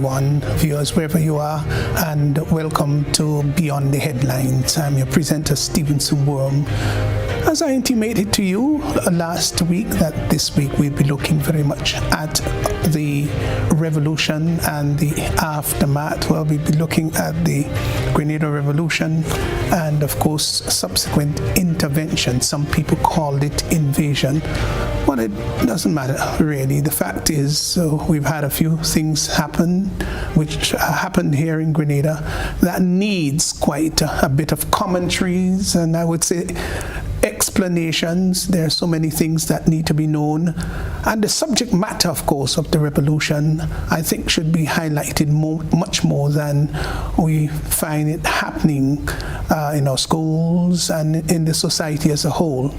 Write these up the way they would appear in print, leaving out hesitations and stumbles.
everyone, viewers wherever you are, and welcome to Beyond the Headlines. I'm your presenter, Stephenson Worme. As I intimated to you last week, that this week we'll be looking very much at the revolution and the aftermath. Well, we'll be looking at the Grenada Revolution and, of course, subsequent intervention. Some people called it invasion. Well, it doesn't matter, really. The fact is, we've had a few things happen, which happened here in Grenada, that needs quite a bit of commentaries, and I would say explanations. There are so many things that need to be known, and the subject matter, of course, of the revolution, I think, should be highlighted much more than we find it happening in our schools and in the society as a whole.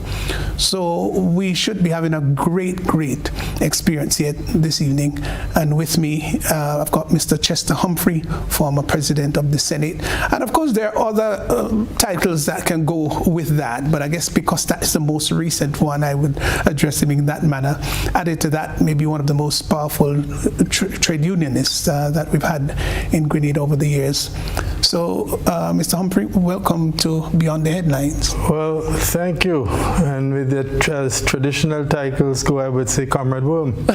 So we should be having a great experience here this evening, and with me I've got Mr. Chester Humphery, former President of the Senate, and of course there are other titles that can go with that, but I guess because that is the most recent one, I would address him in that manner. Added to that, maybe one of the most powerful trade unionists that we've had in Grenada over the years. So, Mr. Humphery, welcome to Beyond the Headlines. Well, thank you. And with the as traditional titles go, I would say Comrade Worme.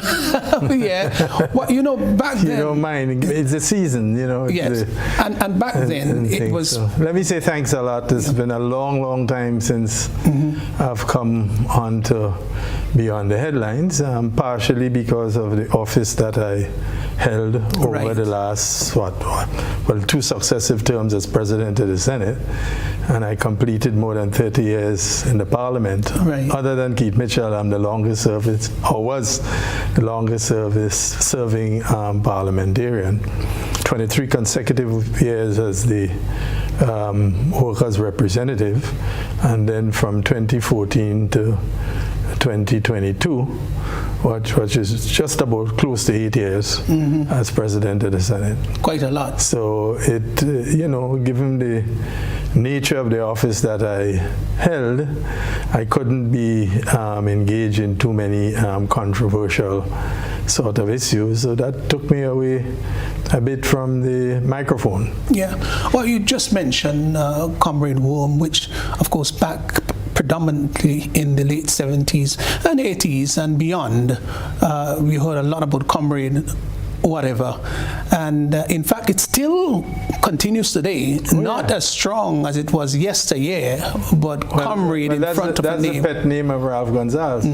Yeah. Well, you know, back then... You don't mind. It's a season, you know. Yes. And back then, it was... So, let me say thanks a lot. It's been a long time since I've come on to Beyond the Headlines, partially because of the office that I held over the last, two successive terms as President of the Senate, and I completed more than 30 years in the Parliament. Right. Other than Keith Mitchell, I'm the longest service, or was the longest serving parliamentarian. 23 consecutive years as the workers' representative, and then from 2014 to 2022, which is just about close to 8 years as President of the Senate. Quite a lot. So it, given the nature of the office that I held, I couldn't be engaged in too many controversial sort of issues, so that took me away a bit from the microphone. Yeah. Well, you just mentioned Comrade Worme, which, of course, back predominantly in the late 70s and 80s and beyond, we heard a lot about Comrade whatever, and in fact it still continues today. Not as strong as it was yesteryear, but Comrade in front of the name. That's the pet name of Ralph Gonsalves.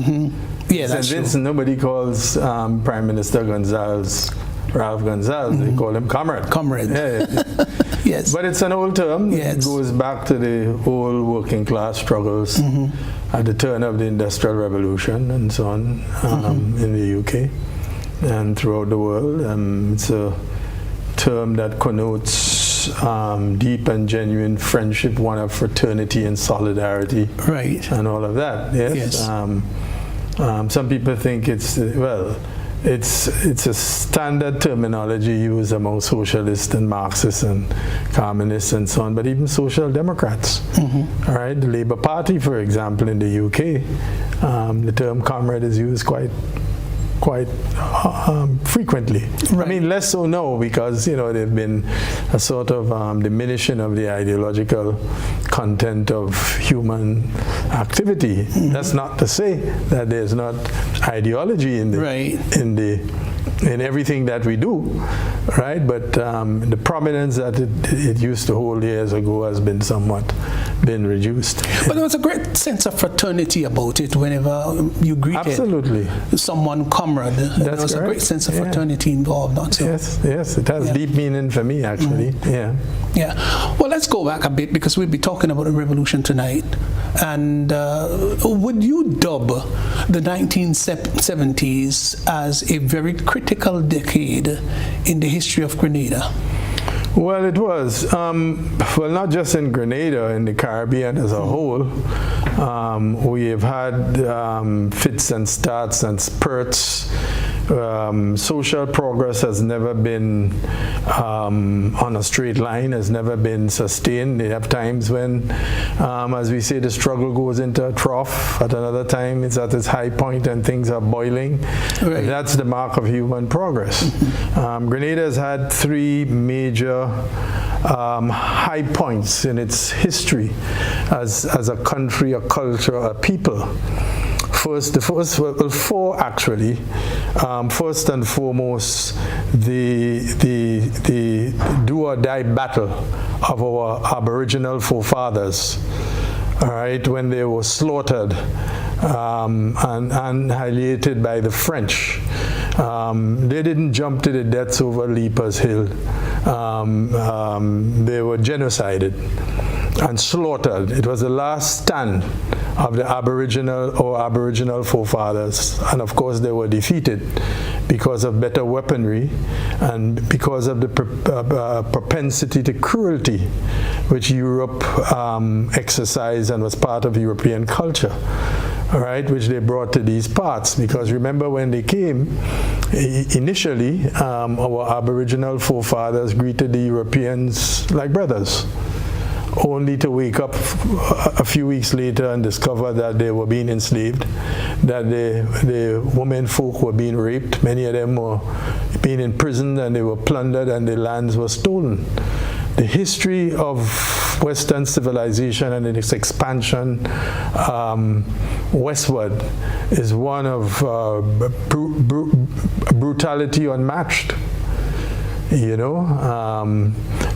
Yeah, that's true. Nobody calls Prime Minister Gonsalves Ralph Gonsalves. They call him Comrade. Comrade. Yeah. Yes. But it's an old term. Yes. It goes back to the whole working class struggles at the turn of the Industrial Revolution and so on in the UK and throughout the world. It's a term that connotes deep and genuine friendship, one of fraternity and solidarity, right, and all of that. Yes. Some people think it's it's a standard terminology used among socialists and Marxists and communists and so on, but even social democrats. All right, the Labour Party, for example, in the UK, the term comrade is used quite frequently. Right. I mean, less so now, because there's been a sort of diminishing of the ideological content of human activity. That's not to say that there's not ideology in in everything that we do, right? But the prominence that it used to hold years ago has been somewhat reduced. But there was a great sense of fraternity about it whenever you greeted someone comrade. There was a great sense of fraternity involved, not so? Yes, it has deep meaning for me, actually. Yeah. Well, let's go back a bit, because we'll be talking about the revolution tonight. And would you dub the 1970s as a very critical decade in the history of Grenada? Well, it was. Well, not just in Grenada, in the Caribbean as a whole. We have had fits and starts and spurts social progress has never been on a straight line, has never been sustained. They have times when, as we say, the struggle goes into a trough. At another time, it's at its high point and things are boiling. Right. That's the mark of human progress. Grenada has had three major high points in its history as a country, a culture, a people. Four actually. First and foremost, the do or die battle of our Aboriginal forefathers. All right, when they were slaughtered and annihilated by the French. They didn't jump to the deaths over Leapers Hill. They were genocided and slaughtered. It was the last stand of the Aboriginal forefathers, and of course they were defeated because of better weaponry and because of the propensity to cruelty which Europe exercised and was part of European culture. All right, which they brought to these parts, because remember when they came, initially our Aboriginal forefathers greeted the Europeans like brothers, only to wake up a few weeks later and discover that they were being enslaved, that the women folk were being raped, many of them were being imprisoned, and they were plundered and their lands were stolen. The history of Western civilization and its expansion westward is one of brutality unmatched. You know,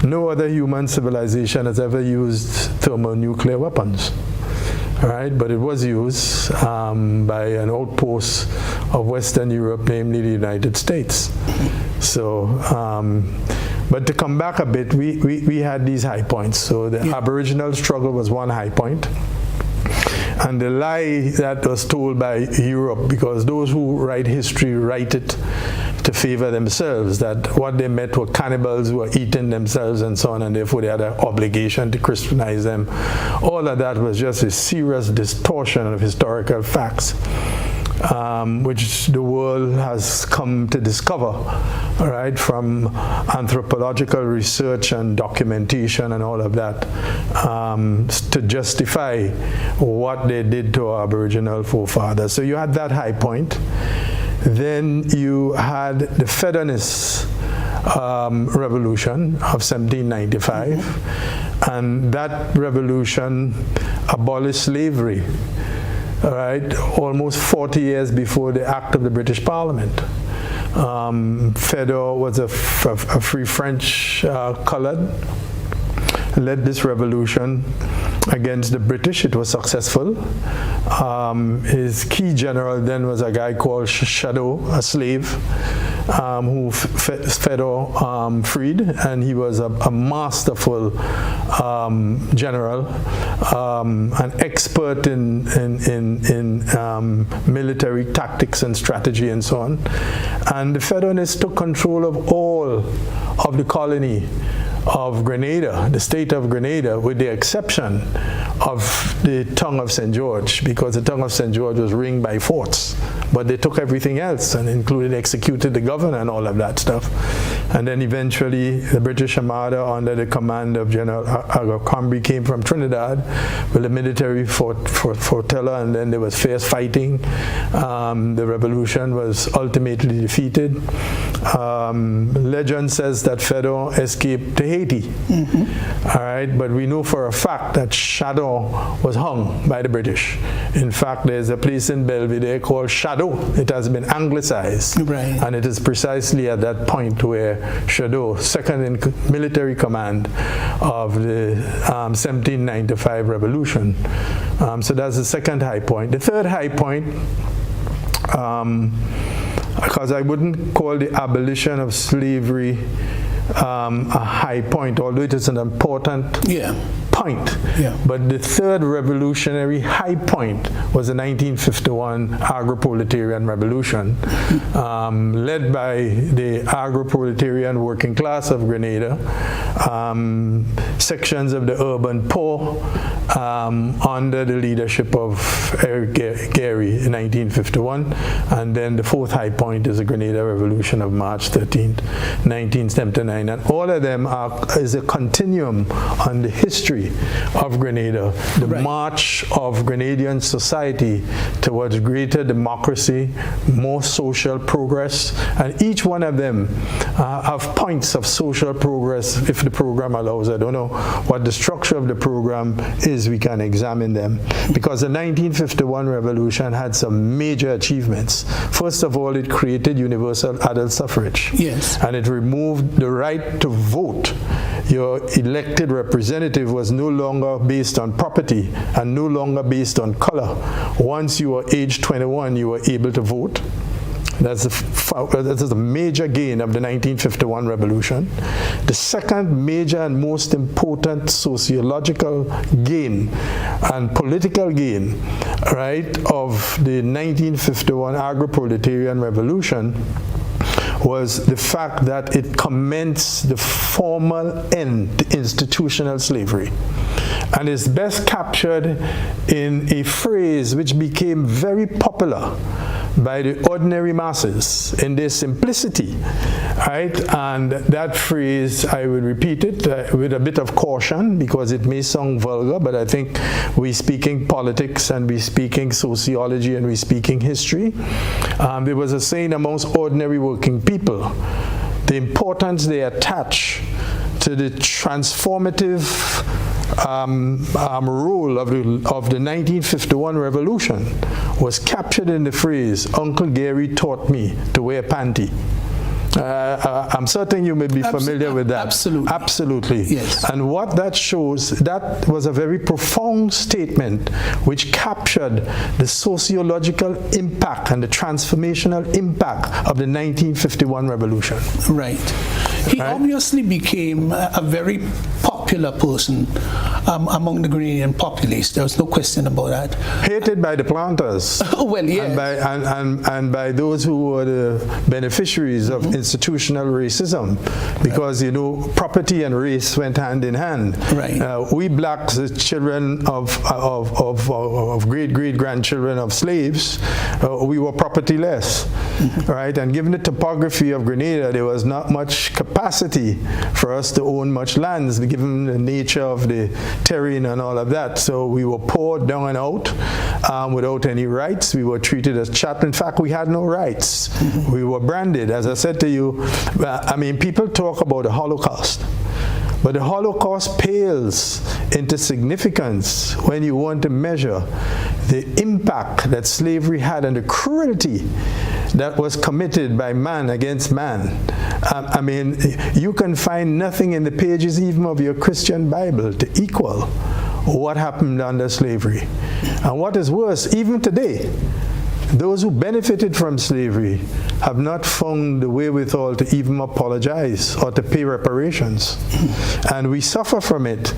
no other human civilization has ever used thermonuclear weapons. All right, but it was used by an outpost of Western Europe, namely the United States. So, but to come back a bit, we had these high points. So the Aboriginal struggle was one high point. And the lie that was told by Europe, because those who write history write it to favor themselves, that what they met were cannibals who were eating themselves and so on, and therefore they had an obligation to Christianize them. All of that was just a serious distortion of historical facts, which the world has come to discover, all right, from anthropological research and documentation and all of that, to justify what they did to our Aboriginal forefathers. So you had that high point. Then you had the Federalist Revolution of 1795, and that revolution abolished slavery. All right, almost 40 years before the act of the British Parliament. Fedor was a free French colored, led this revolution against the British. It was successful. His key general then was a guy called Shadow, a slave, who Fedor freed, and he was a masterful general, an expert in military tactics and strategy and so on. And the Federalists took control of all of the colony of Grenada, the state of Grenada, with the exception of the tongue of St. George, because the tongue of St. George was ringed by forts. But they took everything else and included, executed the governor and all of that stuff. And then eventually the British Armada under the command of General Humphery came from Trinidad with a military flotilla, and then there was fierce fighting. The revolution was ultimately defeated. Legend says that Fedor escaped to Haiti. All right, but we know for a fact that Shadow was hung by the British. In fact, there's a place in Belvedere called Shadow. It has been anglicized, right. And it is precisely at that point where Shadow, second in military command of the 1795 revolution. So that's the second high point. The third high point, because I wouldn't call the abolition of slavery a high point, although it is an important point. Yeah. But the third revolutionary high point was the 1951 agro-proletarian revolution, led by the agro-proletarian working class of Grenada, sections of the urban poor, under the leadership of Eric Gary in 1951, and then the fourth high point is the Grenada Revolution of March 13th, 1979, and all of them is a continuum on the history of Grenada, the march of Grenadian society towards greater democracy, more social progress, and each one of them have points of social progress if the program allows. I don't know what the structure of the program is, we can examine them, because the 1951 revolution had some major achievements. First of all, it created universal adult suffrage. Yes. And it removed the right to vote. Your elected representative was no longer based on property and no longer based on color. Once you were age 21, you were able to vote. That's a major gain of the 1951 revolution. The second major and most important sociological gain and political gain, right, of the 1951 agro-proletarian revolution was the fact that it commenced the formal end to institutional slavery. And it's best captured in a phrase which became very popular by the ordinary masses in their simplicity, right? And that phrase, I will repeat it with a bit of caution because it may sound vulgar, but I think we're speaking politics and we're speaking sociology and we're speaking history. There was a saying amongst ordinary working people, the importance they attach to the transformative role of the 1951 revolution was captured in the phrase, "Uncle Gary taught me to wear panty." I'm certain you may be familiar with that. Absolutely. Absolutely. Yes. And what that shows, that was a very profound statement which captured the sociological impact and the transformational impact of the 1951 revolution. Right. He obviously became a very popular person among the Grenadian populace. There was no question about that. Hated by the planters. Well, yes. And by those who were the beneficiaries of institutional racism, because, you know, property and race went hand in hand. Right. We blacks, the children of great-great-grandchildren of slaves, we were propertyless, right? And given the topography of Grenada, there was not much capacity for us to own much lands, given the nature of the terrain and all of that. So we were poor down and out without any rights. We were treated as chattel. In fact, we had no rights. We were branded. As I said to you, I mean, people talk about the Holocaust, but the Holocaust pales into significance when you want to measure the impact that slavery had and the cruelty that was committed by man against man. I mean, you can find nothing in the pages even of your Christian Bible to equal what happened under slavery. And what is worse, even today, those who benefited from slavery have not found the wherewithal to even apologize or to pay reparations. And we suffer from it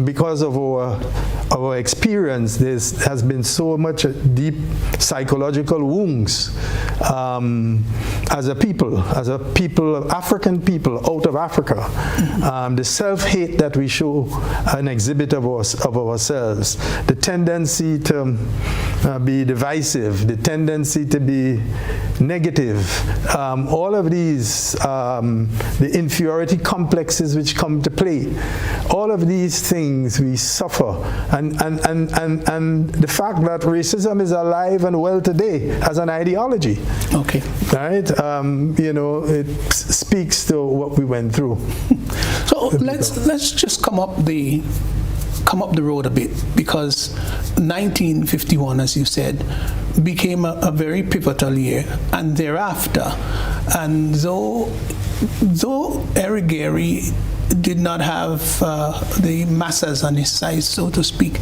because of our experience. There has been so much deep psychological wounds as a people, African people out of Africa. The self-hate that we show and exhibit of ourselves, the tendency to be divisive, the tendency to be negative, all of these, the inferiority complexes which come to play, all of these things we suffer, and the fact that racism is alive and well today as an ideology. Okay. Right? You know, it speaks to what we went through. So let's just come up the road a bit, because 1951, as you said, became a very pivotal year, and thereafter, and though Eric Gary did not have the masses on his side, so to speak,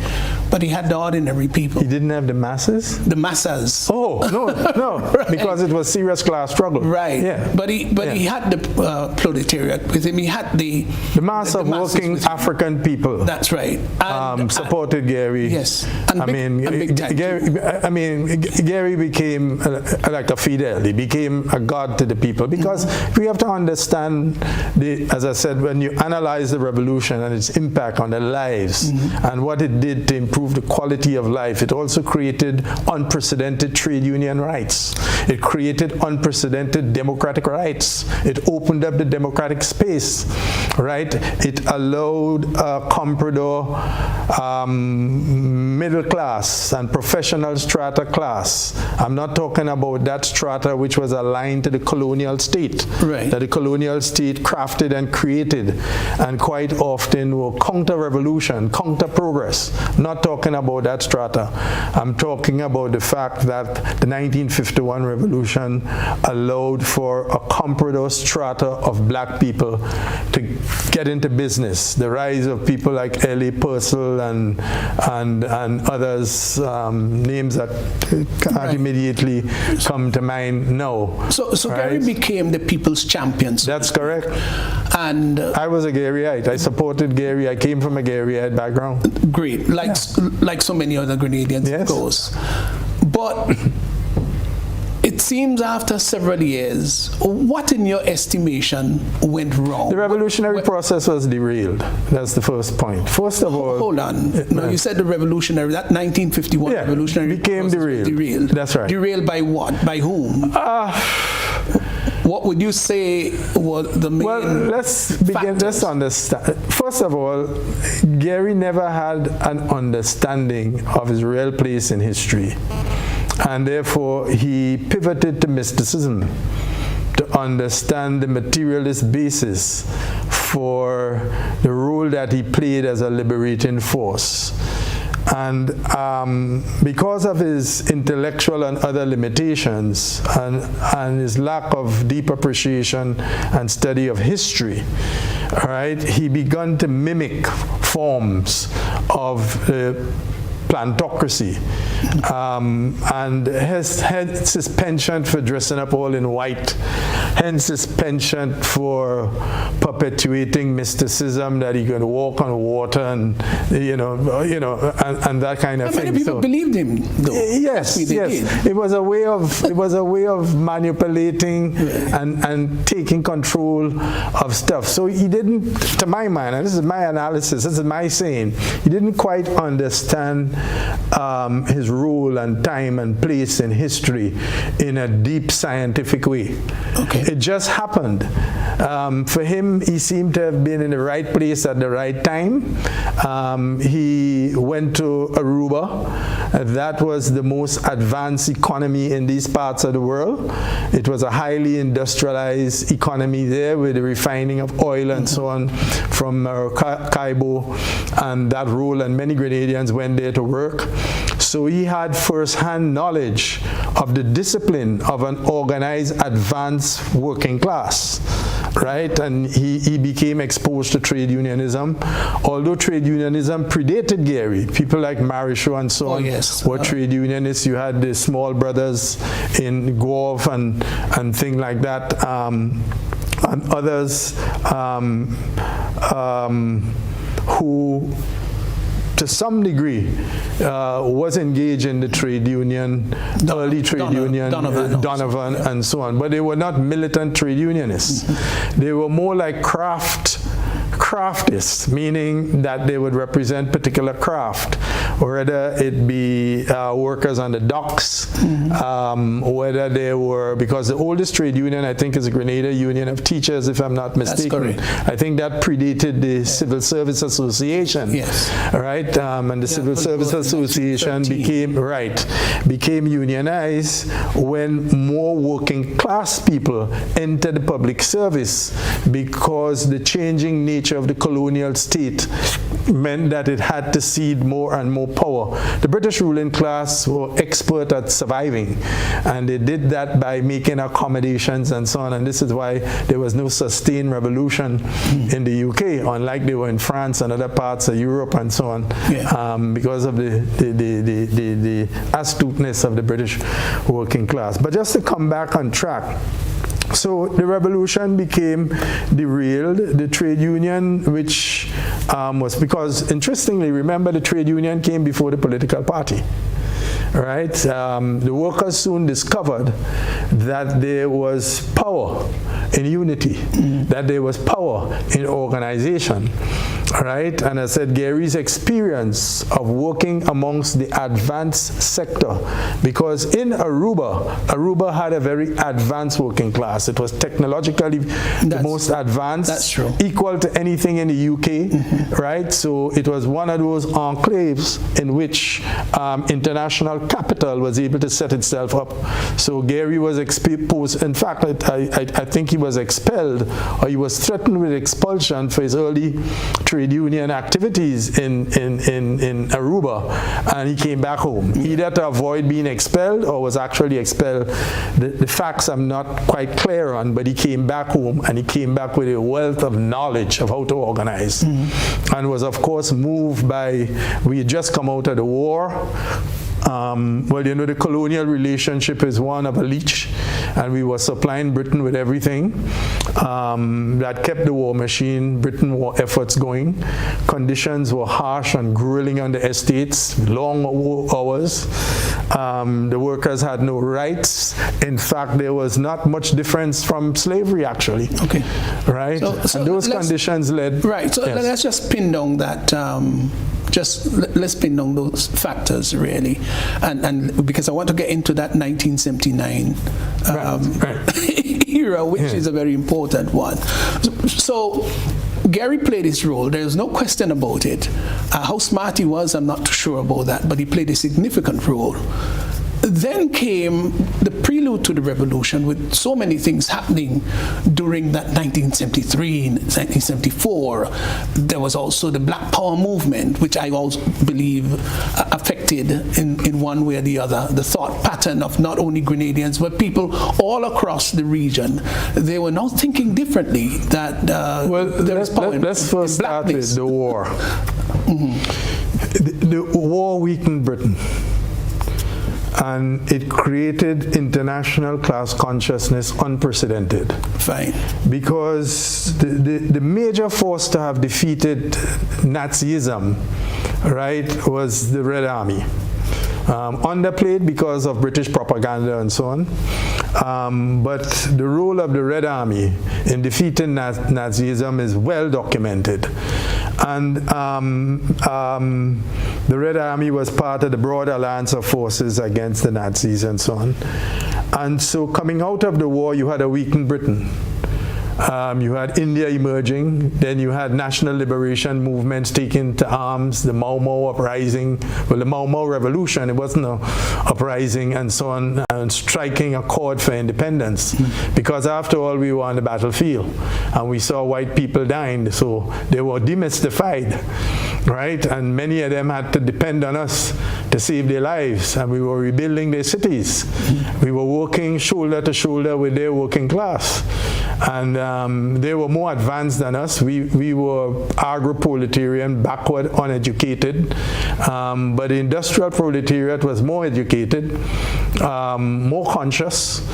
But he had the ordinary people. He didn't have the masses? The massas. Oh, no, Right. because it was serious class struggle. Right. Yeah. But he had the proletariat with him. He had the mass of masses working with him. African people. That's right. And, supported Gary. yes. And big time Gary became like a Fidel. He became a god to the people because we have to understand, as I said, when you analyze the revolution and its impact on their lives and what it did to improve the quality of life, it also created unprecedented trade union rights. It created unprecedented democratic rights. It opened up the democratic space, right? It allowed a comprador middle class and professional strata class. I'm not talking about that strata which was aligned to the colonial state, right, that the colonial state crafted and created, and quite often were counter-revolution, counter-progress. Not talking about that strata. I'm talking about the fact that the 1951 revolution allowed for a comprador strata of black people to get into business. The rise of people like L.A. Purcell and others, names that can't immediately come to mind now. So Gary became the people's champion. That's correct. And I was a Garyite. I supported Gary. I came from a Garyite background. Great, like so many other Grenadians, yes, of course. But it seems after several years, what in your estimation went wrong? The revolutionary process was derailed. That's the first point. First of all... Hold on. No, you said the revolutionary, that 1951 revolutionary became derailed. That's right. Derailed by what? By whom? What would you say were the main let's understand. First of all, Gary never had an understanding of his real place in history. And therefore, he pivoted to mysticism to understand the materialist basis for the role that he played as a liberating force. And because of his intellectual and other limitations and his lack of deep appreciation and study of history, all right, he began to mimic forms of plantocracy, and hence his penchant for dressing up all in white, hence his penchant for perpetuating mysticism, that he could walk on water and and that kind of thing. Many people believed him, though. Yes. It was a way of manipulating and taking control of stuff. So he didn't, to my mind, and this is my analysis, this is my saying, he didn't quite understand his role and time and place in history in a deep scientific way. Okay. It just happened. For him, he seemed to have been in the right place at the right time. He went to Aruba. That was the most advanced economy in these parts of the world. It was a highly industrialized economy there with the refining of oil and so on from Maracaibo and that role, and many Grenadians went there to work. So he had first-hand knowledge of the discipline of an organized, advanced working class, right? And he became exposed to trade unionism. Although trade unionism predated Gary, people like Marichaud and so on were trade unionists. You had the small brothers in Guelph and things like that, and others who, to some degree, was engaged in the trade union, early trade union, Donovan and so on. But they were not militant trade unionists. They were more like craftists, meaning that they would represent particular craft, whether it be workers on the docks, whether they were, because the oldest trade union, I think, is the Grenada Union of Teachers, if I'm not mistaken. I think that predated the Civil Service Association. Yes. Right? And the Civil Service Association became unionized when more working class people entered the public service, because the changing nature of the colonial state meant that it had to cede more and more power. The British ruling class were expert at surviving, and they did that by making accommodations and so on, and this is why there was no sustained revolution in the UK, unlike they were in France and other parts of Europe and so on, because of the astuteness of the British working class. But just to come back on track, so the revolution became derailed. The trade union, which was because, interestingly, remember the trade union came before the political party. Right? The workers soon discovered that there was power in unity, that there was power in organization. Right? And I said Gary's experience of working amongst the advanced sector, because in Aruba had a very advanced working class. It was technologically the most advanced, that's true, equal to anything in the UK, right? So it was one of those enclaves in which international capital was able to set itself up. So Gary was exposed. In fact, I think he was expelled, or he was threatened with expulsion for his early trade union activities in Aruba, and he came back home, either to avoid being expelled or was actually expelled. The facts I'm not quite clear on, but he came back home, and he came back with a wealth of knowledge of how to organize, and was of course moved by, we had just come out of the war. Well, you know, the colonial relationship is one of a leech, and we were supplying Britain with everything that kept the war machine, Britain war efforts going. Conditions were harsh and grueling on the estates, long hours. The workers had no rights. In fact, there was not much difference from slavery, actually. Okay. Right? So and those conditions led... Right, so let's just pin down that... let's pin down those factors, really, and because I want to get into that 1979 era, which is a very important one. So Gary played his role. There's no question about it. How smart he was, I'm not too sure about that, but he played a significant role. Then came the prelude to the revolution, with so many things happening during that 1973, 1974. There was also the Black Power movement, which I also believe affected in one way or the other the thought pattern of not only Grenadians, but people all across the region. They were now thinking differently, that there was power. Let's first start with the war. The war weakened Britain, and it created international class consciousness unprecedented. Fine. Because the major force to have defeated Nazism, right, was the Red Army. Underplayed because of British propaganda and so on. But the role of the Red Army in defeating Nazism is well documented. And the Red Army was part of the broad alliance of forces against the Nazis and so on. And so coming out of the war, you had a weakened Britain. You had India emerging, then you had national liberation movements taking to arms, the Mau Mau uprising, well, the Mau Mau revolution, it wasn't an uprising and so on, and striking a chord for independence. Because after all, we were on the battlefield, and we saw white people dying, so they were demystified, right? And many of them had to depend on us to save their lives, and we were rebuilding their cities. We were working shoulder to shoulder with their working class. And they were more advanced than us. We were agro-proletarian, backward, uneducated. But the industrial proletariat was more educated, more conscious,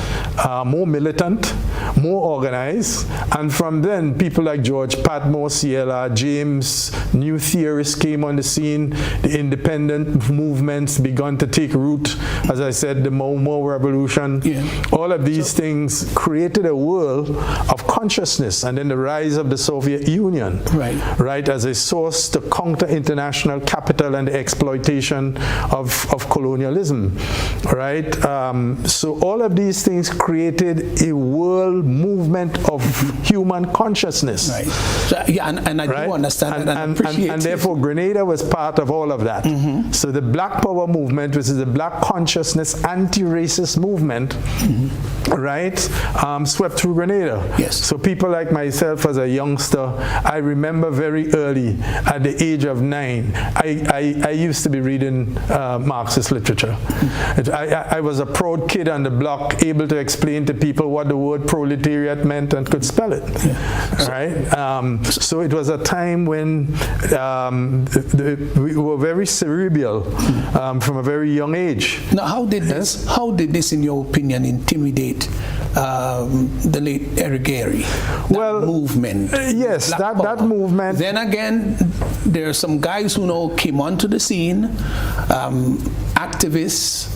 more militant, more organized. And from then, people like George Patmore, C.L.R. James, new theorists came on the scene. The independent movements began to take root. As I said, the Mau Mau revolution. All of these things created a world of consciousness, and then the rise of the Soviet Union, right, as a source to counter international capital and the exploitation of colonialism, right? So all of these things created a world movement of human consciousness. Right. So, yeah, and I do understand that and appreciate and therefore Grenada was part of all of that. So the Black Power movement, which is the Black consciousness anti-racist movement, right, swept through Grenada. Yes. So people like myself as a youngster, I remember very early, at the age of 9, I used to be reading Marxist literature. I was a proud kid on the block, able to explain to people what the word proletariat meant and could spell it. Yeah. Right? So it was a time when we were very cerebral from a very young age. Now, how did this, in your opinion, intimidate the late Eric Gary? That movement. Yes, that movement. Then again, there are some guys who now came onto the scene, activists,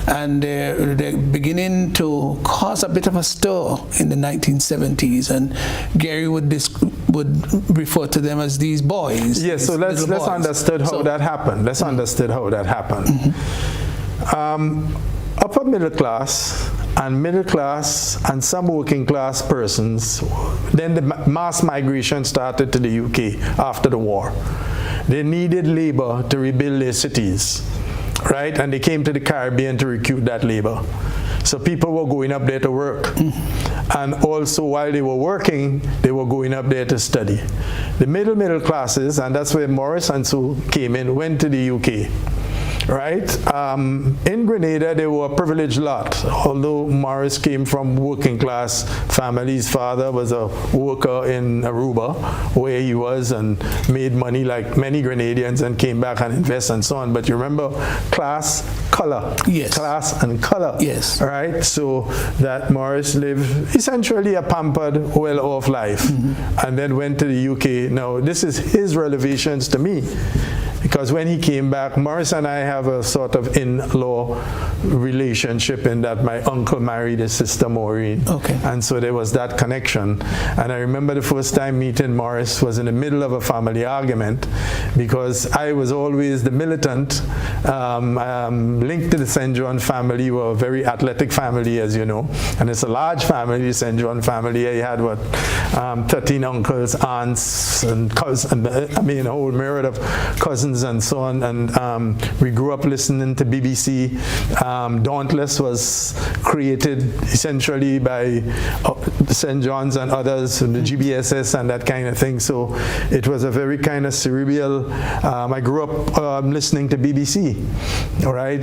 and they're beginning to cause a bit of a stir in the 1970s, and Gary would refer to them as these boys. Yes, so let's understand how that happened. Let's understand how that happened. Upper middle class and some working class persons, then the mass migration started to the UK after the war. They needed labor to rebuild their cities, right? And they came to the Caribbean to recruit that labor. So people were going up there to work. And also while they were working, they were going up there to study. The middle classes, and that's where Morris and so came in, went to the UK. Right? In Grenada, they were a privileged lot. Although Morris came from working class family, his father was a worker in Aruba, where he was, and made money like many Grenadians and came back and invested and so on. But you remember class, color. Yes. Class and color. Yes. Right? So that Morris lived essentially a pampered, well-off life, and then went to the UK. Now, this is his revelations to me. Because when he came back, Morris and I have a sort of in-law relationship in that my uncle married his sister Maureen. Okay. And so there was that connection. And I remember the first time meeting Morris was in the middle of a family argument, because I was always the militant, linked to the St. John family. We were a very athletic family, as you know. And it's a large family, the St. John family. I had, 13 uncles, aunts, and cousins, a whole myriad of cousins and so on, and we grew up listening to BBC. Dauntless was created essentially by St. John's and others, and the GBSS and that kind of thing, so it was a very kind of cerebral, I grew up listening to BBC, all right?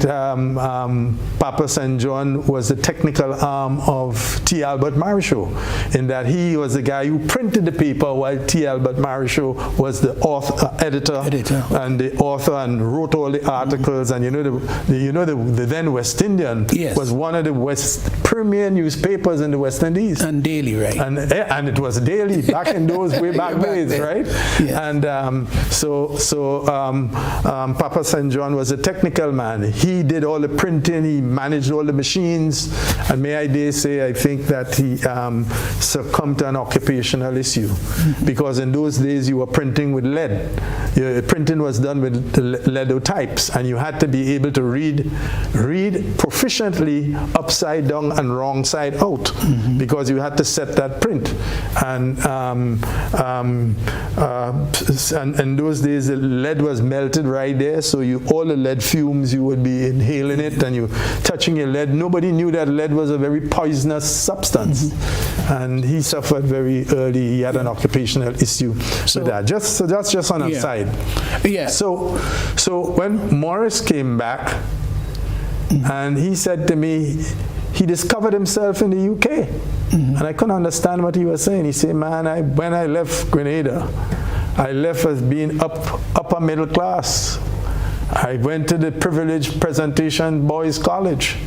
Papa St. John was the technical arm of T. Albert Marichaud, in that he was the guy who printed the paper while T. Albert Marichaud was the editor. And the author, and wrote all the articles. And the then West Indian was one of the premier newspapers in the West Indies. And daily, right? And it was daily back in those way back days, right? Yeah. And Papa St. John was a technical man. He did all the printing. He managed all the machines. And may I dare say, I think that he succumbed to an occupational issue, because in those days you were printing with lead. Printing was done with the leadotypes, and you had to be able to read proficiently upside down and wrong side out, because you had to set that print. And in those days the lead was melted right there, so all the lead fumes, you would be inhaling it, and you touching your lead. Nobody knew that lead was a very poisonous substance, and he suffered very early. He had an occupational issue with that. So that's just on a side. Yeah. So when Morris came back, and he said to me, he discovered himself in the UK, and I couldn't understand what he was saying. He said, man, when I left Grenada, I left as being upper middle class. I went to the privileged presentation boys college.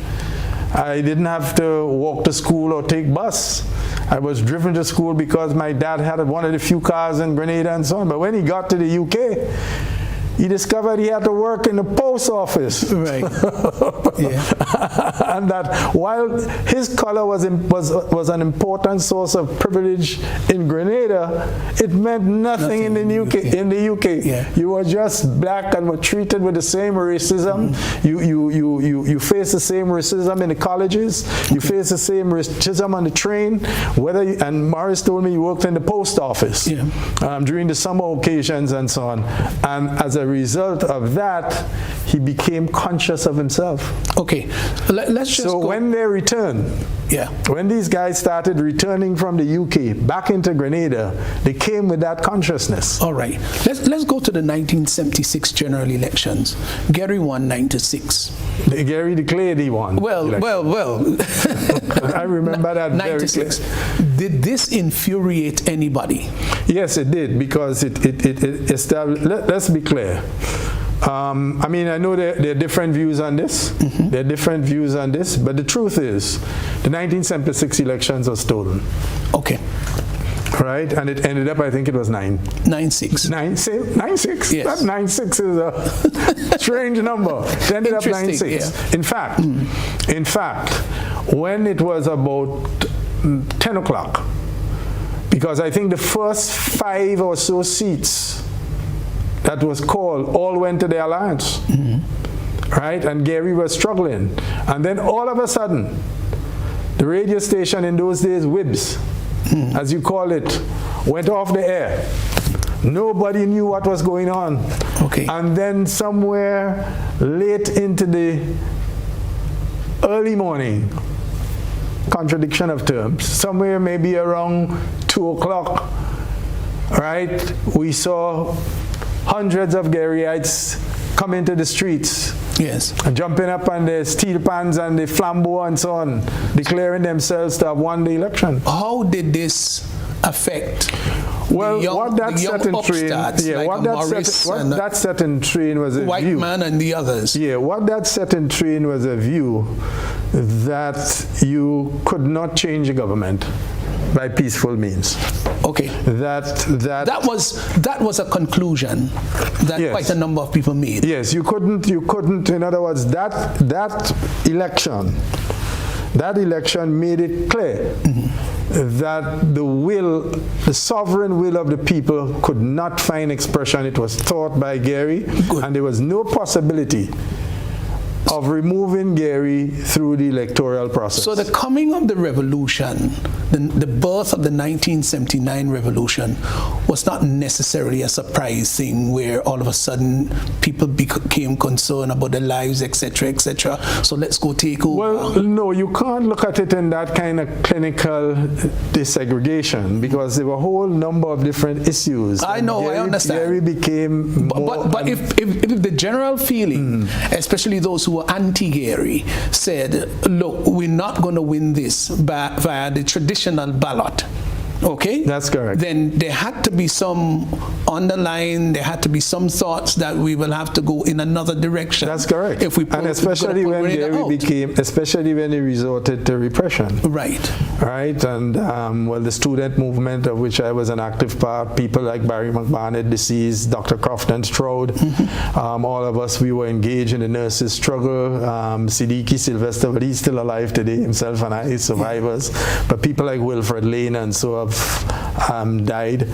I didn't have to walk to school or take bus. I was driven to school because my dad had one of the few cars in Grenada and so on. But when he got to the UK, he discovered he had to work in the post office. Right. Yeah. And that while his color was an important source of privilege in Grenada, it meant nothing in the UK. In the UK, Yeah. you were just black and were treated with the same racism. You face the same racism in the colleges. You face the same racism on the train. And Morris told me he worked in the post office during the summer occasions and so on. And as a result of that, he became conscious of himself. Okay, let's just So when they returned, when these guys started returning from the UK back into Grenada, they came with that consciousness. All right, let's go to the 1976 general elections. Gary won 9-6. Gary declared he won. Well. I remember that 96. Did this infuriate anybody? Yes, it did, because it established. Let's be clear. I mean, I know there are different views on this. There are different views on this, but the truth is, the 1976 elections were stolen. Okay. Right, and it ended up, I think it was 9-6. 9-6. Yes. That 9-6 is a strange number. It ended up 9-6. Yeah. In fact, when it was about 10 o'clock, because I think the first 5 or so seats that was called all went to the Alliance, right? And Gary was struggling. And then all of a sudden, the radio station in those days, WIBS, as you call it, went off the air. Nobody knew what was going on. Okay. And then somewhere late into the early morning, contradiction of terms, somewhere maybe around 2 o'clock, right, we saw hundreds of Garyites come into the streets. Yes. Jumping up on the steel pans and the flambeau and so on, declaring themselves to have won the election. How did this affect what that set in train was a White view. Man and the others. Yeah, what that set in train was a view that you could not change the government by peaceful means. Okay. That was a conclusion that quite a number of people made. Yes, you couldn't. In other words, that election made it clear that the sovereign will of the people could not find expression. It was taught by Gary, and there was no possibility of removing Gary through the electoral process. So the coming of the revolution, the birth of the 1979 revolution, was not necessarily a surprise thing where all of a sudden people became concerned about their lives, etc., etc. So let's go take over. Well, no, you can't look at it in that kind of clinical desegregation, because there were a whole number of different issues. I know, I understand. Gary became more... But if the general feeling, especially those who were anti-Gary, said, look, we're not going to win this via the traditional ballot, okay? That's correct. Then there had to be some underlying, there had to be some thoughts that we will have to go in another direction. That's correct. If we especially when he resorted to repression. Right. Right, and the student movement, of which I was an active part, people like Barry McBarnett, deceased, Dr. Crofton Stroud, all of us, we were engaged in the nurses' struggle. Siddiqui Sylvester, but he's still alive today, himself and I, survivors. But people like Wilfred Lane and so have died.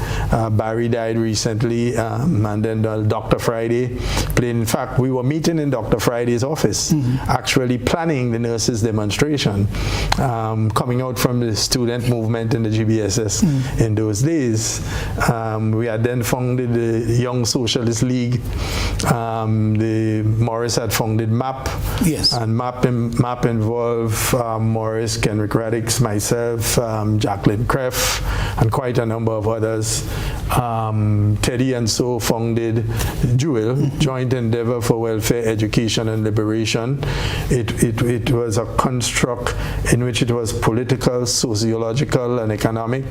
Barry died recently, and then Dr. Friday played. In fact, we were meeting in Dr. Friday's office, actually planning the nurses' demonstration, coming out from the student movement in the GBSS in those days. We had then founded the Young Socialist League. Morris had founded MAP. Yes. And MAP involved Morris, Kenrick Radix, myself, Jacqueline Kreff, and quite a number of others. Teddy and so founded JEWEL, Joint Endeavor for Welfare, Education and Liberation. It was a construct in which it was political, sociological, and economic.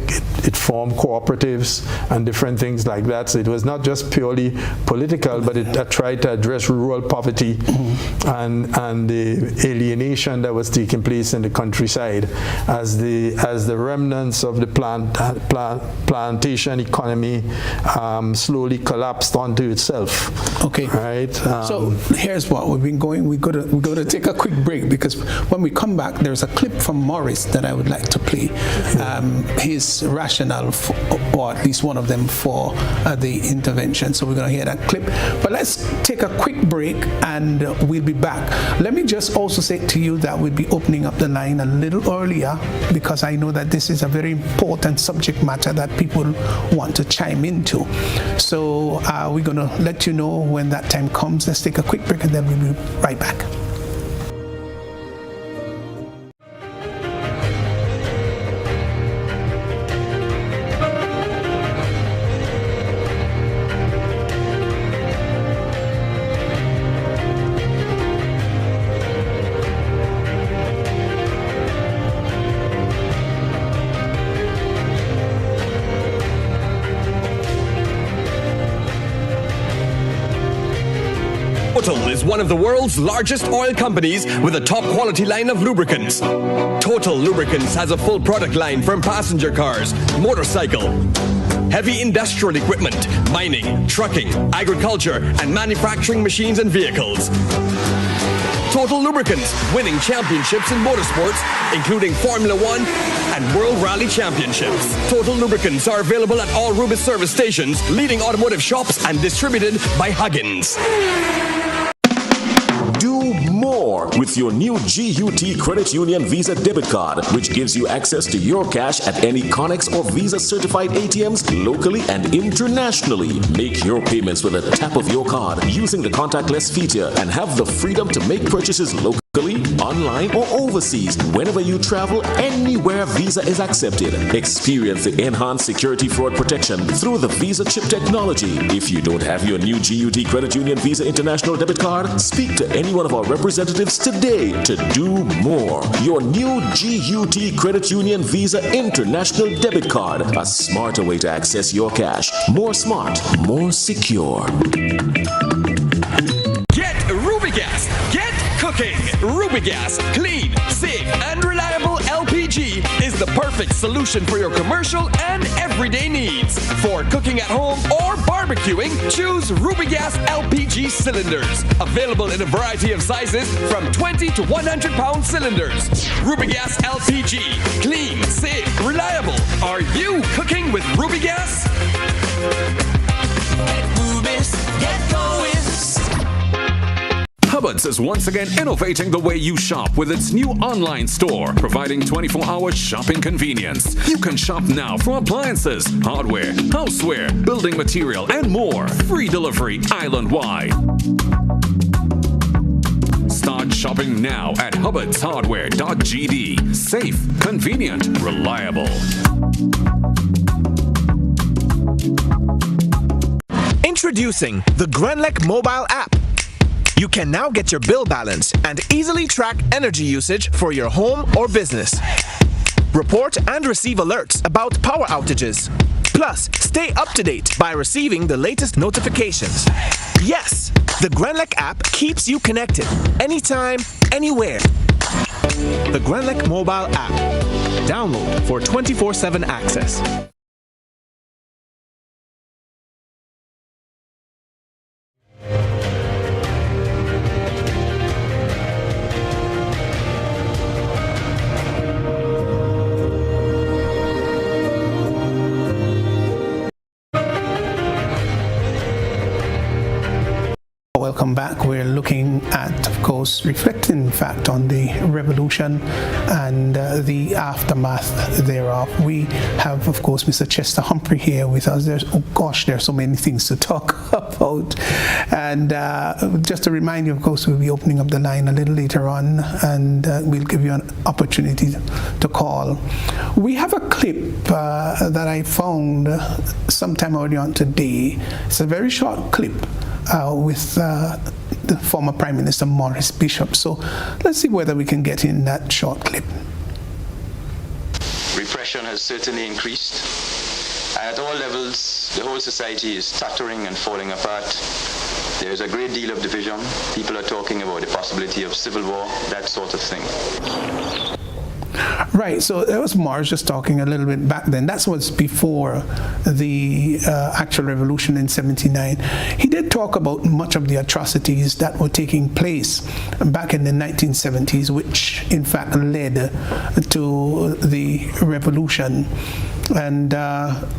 It formed cooperatives and different things like that. So it was not just purely political, but it tried to address rural poverty and the alienation that was taking place in the countryside as the remnants of the plantation economy slowly collapsed onto itself. Okay. Right. So here's what we've been going. We're going to take a quick break, because when we come back, there's a clip from Morris that I would like to play. His rationale, or at least one of them, for the intervention. So we're going to hear that clip. But let's take a quick break, and we'll be back. Let me just also say to you that we'll be opening up the line a little earlier, because I know that this is a very important subject matter that people want to chime into. So we're going to let you know when that time comes. Let's take a quick break, and then we'll be right back. Total is one of the world's largest oil companies with a top quality line of lubricants. Total Lubricants has a full product line from passenger cars, motorcycle, heavy industrial equipment, mining, trucking, agriculture, and manufacturing machines and vehicles. Total Lubricants, winning championships in motorsports, including Formula One and World Rally Championships. Total Lubricants are available at all Rubis service stations, leading automotive shops, and distributed by Huggins. Do more with your new GUT Credit Union Visa debit card, which gives you access to your cash at any Connex or Visa certified ATMs locally and internationally. Make your payments with a tap of your card using the contactless feature and have the freedom to make purchases locally, online, or overseas whenever you travel, anywhere Visa is accepted. Experience the enhanced security fraud protection through the Visa chip technology. If you don't have your new GUT Credit Union Visa International debit card, speak to any one of our representatives today to do more. Your new GUT Credit Union Visa International debit card, a smarter way to access your cash. More smart, more secure. Get Rubigas. Get cooking. Rubigas, clean, safe, and reliable LPG is the perfect solution for your commercial and everyday needs. For cooking at home or barbecuing, choose Rubigas LPG cylinders. Available in a variety of sizes from 20 to 100-pound cylinders. Rubigas LPG, clean, safe, reliable. Are you cooking with Rubigas? Get Rubis, get going. Hubbard's is once again innovating the way you shop with its new online store, providing 24-hour shopping convenience. You can shop now for appliances, hardware, houseware, building material, and more. Free delivery island-wide. Start shopping now at hubbardshardware.gd. Safe, convenient, reliable. Introducing the Grenlec mobile app. You can now get your bill balance and easily track energy usage for your home or business. Report and receive alerts about power outages. Plus, stay up to date by receiving the latest notifications. Yes, the Grenlec app keeps you connected anytime, anywhere. The Grenlec mobile app. Download for 24/7 access. Welcome back. We're looking at, of course, reflecting, in fact, on the revolution and the aftermath thereof. We have, of course, Mr. Chester Humphery here with us. There's so many things to talk about. And just to remind you, of course, we'll be opening up the line a little later on, and we'll give you an opportunity to call. We have a clip that I found sometime early on today. It's a very short clip. With the former Prime Minister Maurice Bishop. So let's see whether we can get in that short clip. Repression has certainly increased. At all levels, the whole society is stuttering and falling apart. There's a great deal of division. People are talking about the possibility of civil war, that sort of thing. Right, so that was Morris just talking a little bit back then. That was before the actual revolution in 79. He did talk about much of the atrocities that were taking place back in the 1970s, which in fact led to the revolution. And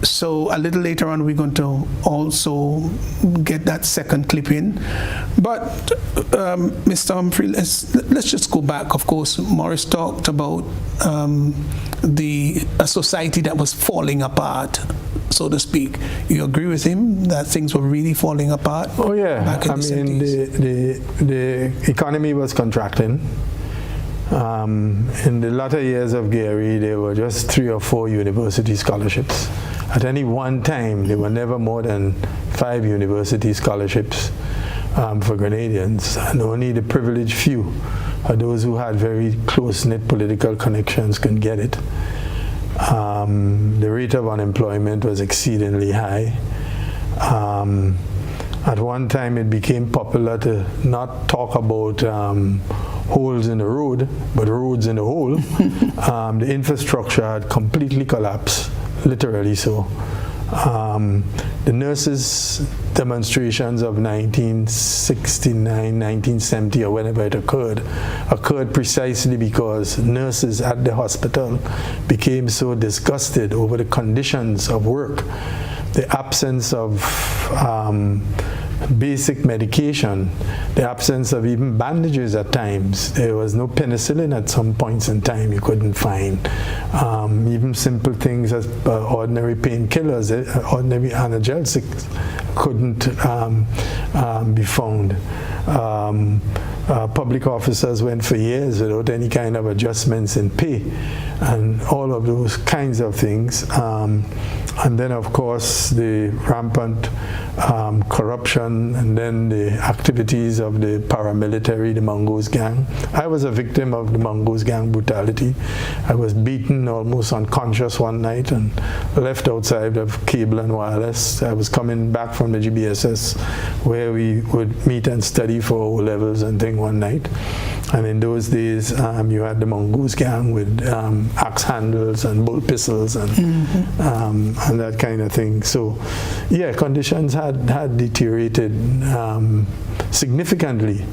so a little later on, we're going to also get that second clip in. But Mr. Humphery, let's just go back. Of course, Morris talked about a society that was falling apart, so to speak. You agree with him that things were really falling apart? Oh yeah, back in I mean the economy was contracting. In the latter years of Gary, there were just 3 or 4 university scholarships. At any one time, there were never more than 5 university scholarships for Grenadians, and only the privileged few, or those who had very close-knit political connections, could get it. The rate of unemployment was exceedingly high. At one time, it became popular to not talk about holes in the road, but roads in the hole. The infrastructure had completely collapsed, literally so. The nurses' demonstrations of 1969, 1970, or whenever it occurred precisely because nurses at the hospital became so disgusted over the conditions of work, the absence of basic medication, the absence of even bandages at times. There was no penicillin at some points in time you couldn't find. Even simple things as ordinary painkillers, ordinary analgesics couldn't be found. Public officers went for years without any kind of adjustments in pay, and all of those kinds of things. And then, of course, the rampant corruption, and then the activities of the paramilitary, the Mongoose gang. I was a victim of the Mongoose gang brutality. I was beaten almost unconscious one night and left outside of Cable and Wireless. I was coming back from the GBSS, where we would meet and study for O-levels and things one night. And in those days, you had the Mongoose gang with axe handles and bull pistols and that kind of thing. So, yeah, conditions had deteriorated significantly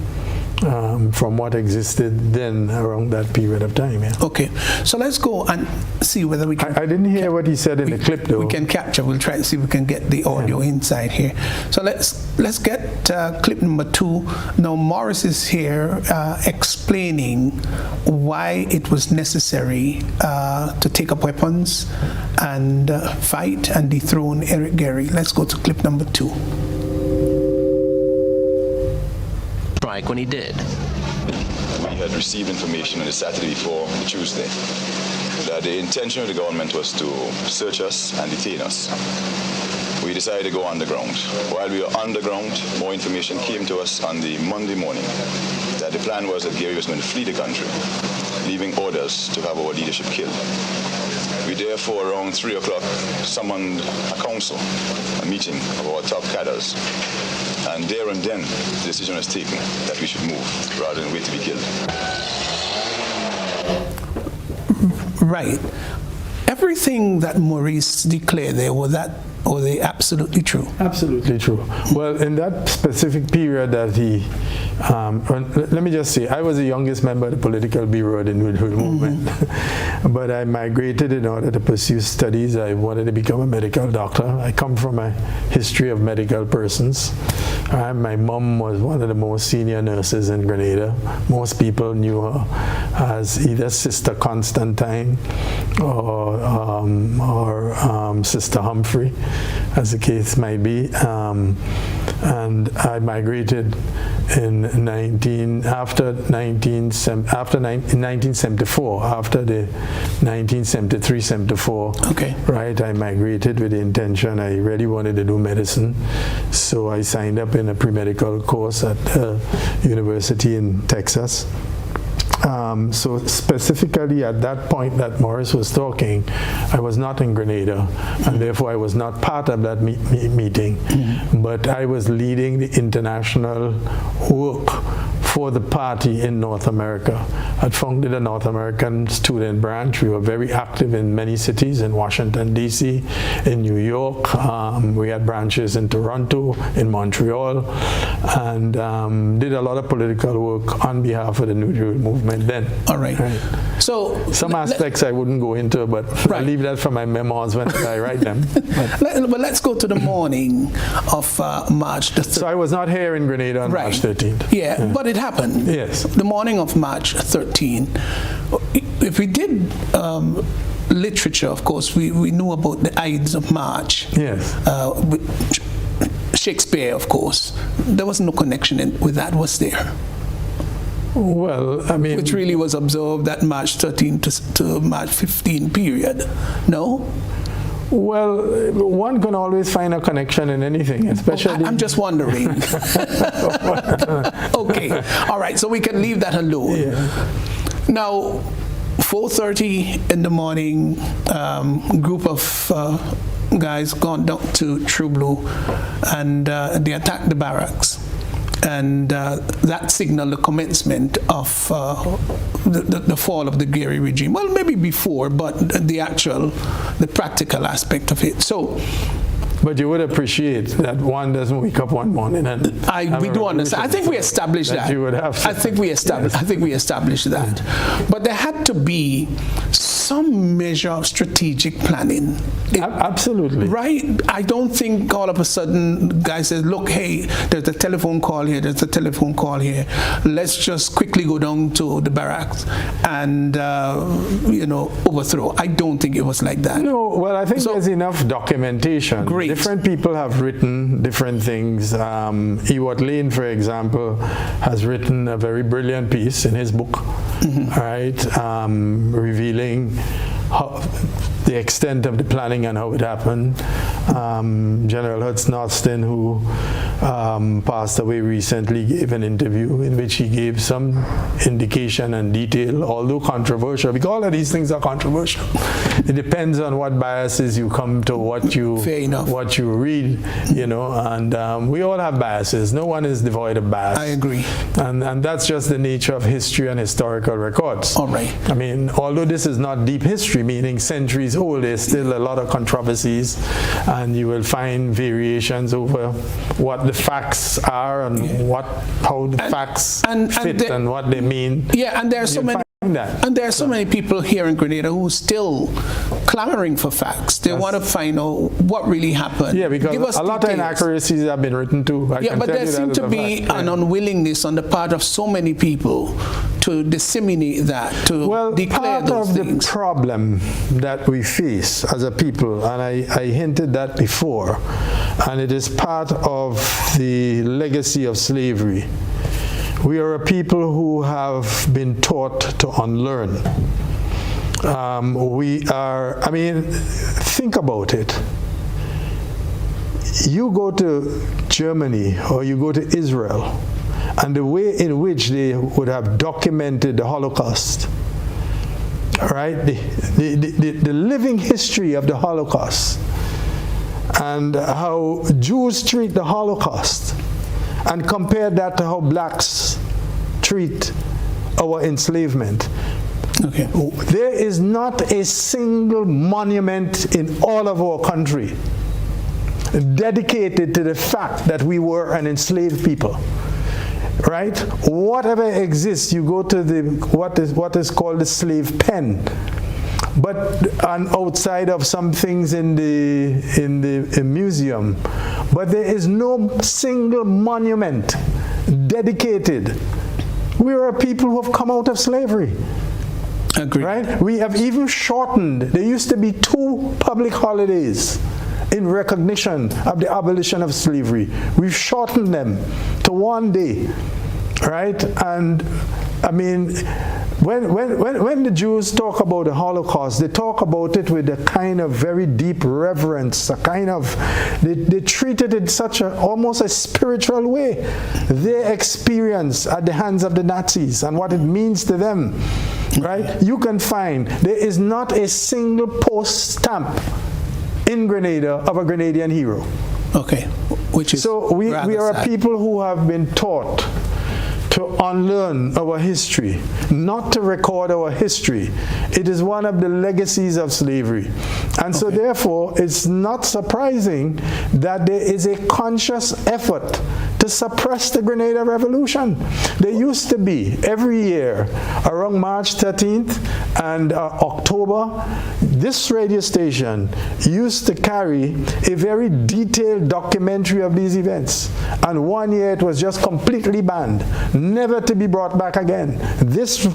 from what existed then around that period of time. Yeah. Okay, so let's go and see whether we can... I didn't hear what he said in the clip, though. We can capture. We'll try to see if we can get the audio inside here. So let's get clip number 2. Now, Morris is here explaining why it was necessary to take up weapons and fight and dethrone Eric Gary. Let's go to clip number 2. When he did. We had received information on the Saturday before Tuesday that the intention of the government was to search us and detain us. We decided to go underground. While we were underground, more information came to us on the Monday morning that the plan was that Gary was going to flee the country, leaving orders to have our leadership killed. We therefore, around 3 o'clock, summoned a council, a meeting of our top cadres. And there and then, the decision was taken that we should move rather than wait to be killed. Right. Everything that Maurice declared there, were they absolutely true? Absolutely true. Well, in that specific period that he, let me just say, I was the youngest member of the political bureau of the New Hood movement, but I migrated in order to pursue studies. I wanted to become a medical doctor. I come from a history of medical persons. My mom was one of the most senior nurses in Grenada. Most people knew her as either Sister Constantine or Sister Humphery, as the case might be. And I migrated in 1974, after the 1973-74. Okay. Right, I migrated with the intention I really wanted to do medicine, so I signed up in a pre-medical course at university in Texas. So specifically at that point that Morris was talking, I was not in Grenada, and therefore I was not part of that meeting, but I was leading the international work for the party in North America. I'd founded a North American student branch. We were very active in many cities, in Washington, D.C., in New York. We had branches in Toronto, in Montreal, and did a lot of political work on behalf of the New Deal movement then. All right. So some aspects I wouldn't go into, but I'll leave that for my memoirs when I write them. But let's go to the morning of March the 13th. So I was not here in Grenada on March 13th. Yeah, but it happened. Yes. The morning of March 13th. If we did literature, of course, we knew about the Ides of March. Yes. Shakespeare, of course. There was no connection with that, was there? Well, I mean... Which really was observed that March 13 to March 15 period. No? Well, one can always find a connection in anything, especially... I'm just wondering. Okay. All right, so we can leave that alone. Yeah. Now, 4:30 in the morning, group of guys gone down to True Blue, and they attacked the barracks. And that signaled the commencement of the fall of the Gary regime. Well, maybe before, but the practical aspect of it. So, but you would appreciate that one doesn't wake up one morning and we do understand. I think we established that. You would have. I think we established that. But there had to be some measure of strategic planning. Absolutely. Right? I don't think all of a sudden guys says, look, hey, there's a telephone call here, there's a telephone call here. Let's just quickly go down to the barracks and overthrow. I don't think it was like that. No, well, I think there's enough documentation. Great. Different people have written different things. Ewart Lane, for example, has written a very brilliant piece in his book, right, revealing the extent of the planning and how it happened. General Hudson Austin, who passed away recently, gave an interview in which he gave some indication and detail, although controversial, because all of these things are controversial. It depends on what biases you come to, what you read, and we all have biases. No one is devoid of bias. I agree. And that's just the nature of history and historical records. All right. I mean, although this is not deep history, meaning centuries old, there's still a lot of controversies, and you will find variations over what the facts are and how the facts fit and what they mean. Yeah, and there are so many. And there are so many people here in Grenada who are still clamoring for facts. They want to find out what really happened. Yeah, because a lot of inaccuracies have been written too. But there seems to be an unwillingness on the part of so many people to disseminate that, to declare those things. Part of the problem that we face as a people, and I hinted that before, and it is part of the legacy of slavery. We are a people who have been taught to unlearn. Think about it. You go to Germany or you go to Israel, and the way in which they would have documented the Holocaust, right? The living history of the Holocaust, and how Jews treat the Holocaust, and compare that to how blacks treat our enslavement. Okay. There is not a single monument in all of our country dedicated to the fact that we were an enslaved people. Right? Whatever exists, you go to what is called the slave pen. But outside of some things in the museum, but there is no single monument dedicated. We are a people who have come out of slavery. Agreed. Right? We have even shortened. There used to be 2 public holidays in recognition of the abolition of slavery. We've shortened them to 1 day. Right? And I mean, when the Jews talk about the Holocaust, they talk about it with a kind of very deep reverence, a kind of, they treat it in such almost a spiritual way. Their experience at the hands of the Nazis and what it means to them, right? You can find, there is not a single post stamp in Grenada of a Grenadian hero. Okay. Which is so we are a people who have been taught to unlearn our history, not to record our history. It is one of the legacies of slavery. And so therefore, it's not surprising that there is a conscious effort to suppress the Grenada Revolution. There used to be, every year, around March 13th and October, this radio station used to carry a very detailed documentary of these events. And one year it was just completely banned, never to be brought back again. This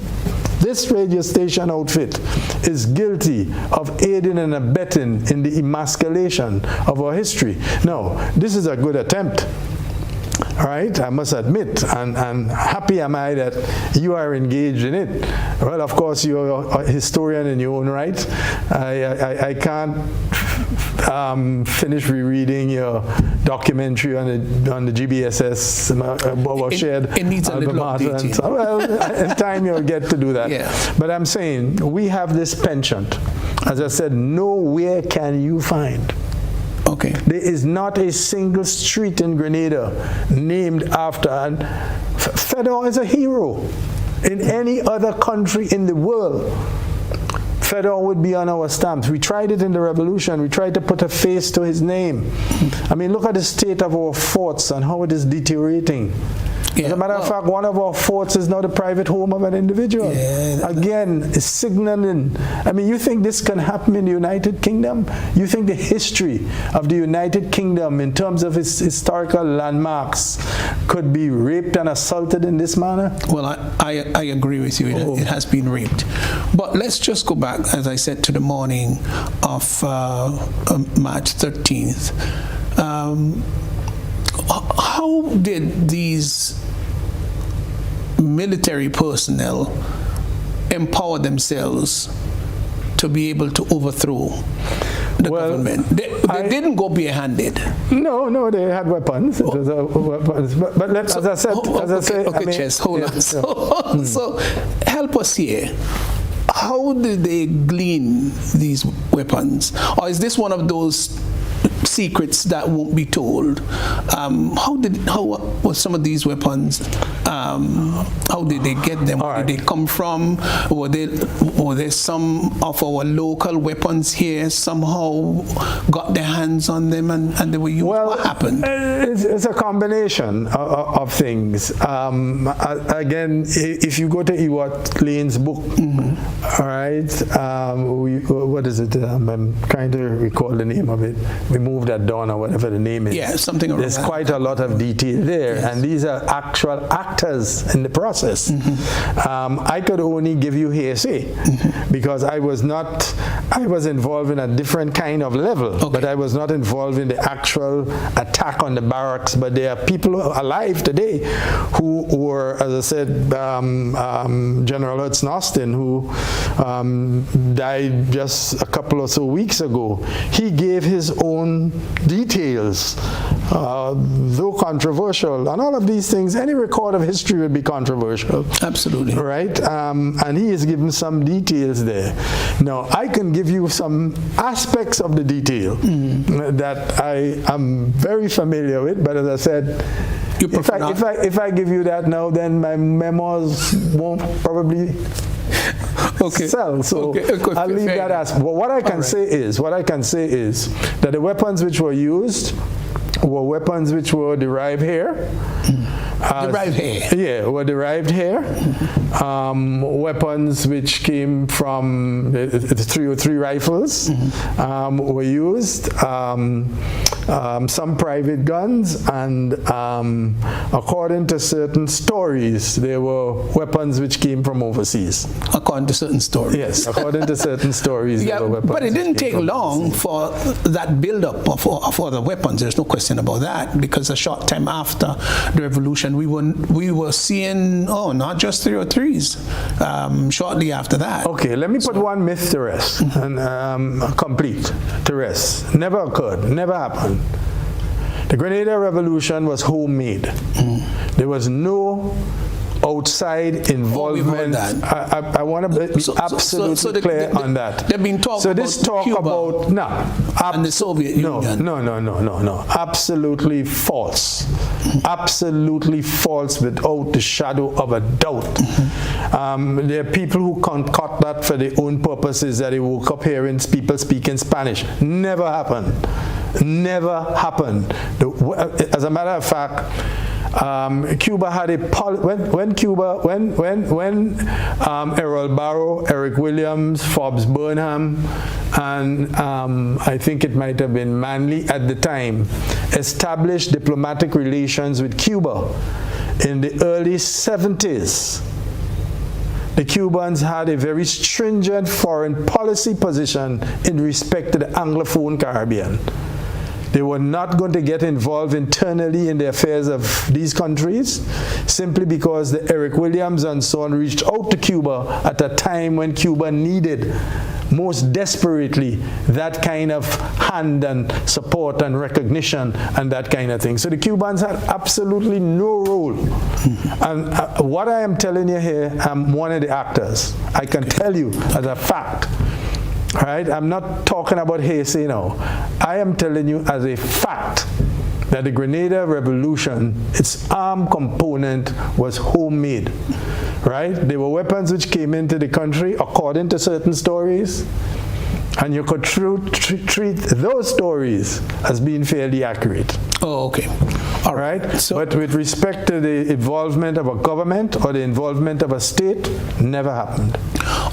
radio station outfit is guilty of aiding and abetting in the emasculation of our history. Now, this is a good attempt. All right, I must admit, and happy am I that you are engaged in it. Well, of course, you're a historian in your own right. I can't finish rereading your documentary on the GBSS shared. It needs a little updating. Well, in time you'll get to do that. Yeah. But I'm saying we have this penchant. As I said, nowhere can you find. Okay. There is not a single street in Grenada named after, and Fedor is a hero. In any other country in the world, Fedor would be on our stamps. We tried it in the revolution. We tried to put a face to his name. I mean, look at the state of our forts and how it is deteriorating. As a matter of fact, one of our forts is now the private home of an individual. Again, it's signaling. I mean, you think this can happen in the United Kingdom? You think the history of the United Kingdom in terms of its historical landmarks could be raped and assaulted in this manner? Well, I agree with you. It has been raped. But let's just go back, as I said, to the morning of March 13th. How did these military personnel empower themselves to be able to overthrow the government? They didn't go barehanded. No, they had weapons. It was weapons. But let's, as I said, hold on. So help us here. How did they glean these weapons? Or is this one of those secrets that won't be told? How were some of these weapons? How did they get them? Where did they come from? Were there some of our local weapons here somehow got their hands on them and they were used? Well, what happened? It's a combination of things. Again, if you go to Ewart Lane's book, all right, what is it? I'm trying to recall the name of it. We moved at dawn or whatever the name is. Yeah, something around There's quite a lot of detail there, and these are actual actors in the process. I could only give you hearsay because I was involved in a different kind of level, but I was not involved in the actual attack on the barracks. But there are people alive today who were, as I said, General Hudson Austin, who died just a couple or so weeks ago. He gave his own details, though controversial, and all of these things. Any record of history would be controversial. Absolutely. Right? And he has given some details there. Now, I can give you some aspects of the detail that I am very familiar with, but as I said, if I give you that now, then my memoirs won't probably sell. So I'll leave that as. Well, what I can say is that the weapons which were used were weapons which were derived here. Were derived here. Weapons which came from the 303 rifles were used. Some private guns, and according to certain stories, there were weapons which came from overseas. According to certain stories. Yes, according to certain stories, there were weapons. But it didn't take long for that buildup of other weapons. There's no question about that, because a short time after the revolution, we were seeing not just 303s. Shortly after that. Okay, let me put one myth to rest, and complete to rest. Never occurred. Never happened. The Grenada Revolution was homemade. There was no outside involvement. I want to be absolutely clear on that. They've been talking about this talk Cuba about and the Soviet Union. No. Absolutely false. Absolutely false without the shadow of a doubt. There are people who concoct that for their own purposes, that they woke up hearing people speaking Spanish. Never happened. Never happened. As a matter of fact, Cuba had a when Errol Barrow, Eric Williams, Forbes Burnham, and I think it might have been Manley at the time, established diplomatic relations with Cuba in the early 70s. The Cubans had a very stringent foreign policy position in respect to the Anglophone Caribbean. They were not going to get involved internally in the affairs of these countries, simply because the Eric Williams and so on reached out to Cuba at a time when Cuba needed most desperately that kind of hand and support and recognition and that kind of thing. So the Cubans had absolutely no role. And what I am telling you here, I'm one of the actors. I can tell you as a fact. All right, I'm not talking about hearsay now. I am telling you as a fact that the Grenada Revolution, its armed component was homemade. Right? They were weapons which came into the country according to certain stories, and you could treat those stories as being fairly accurate. Oh, okay. All right. So, but with respect to the involvement of a government or the involvement of a state, never happened.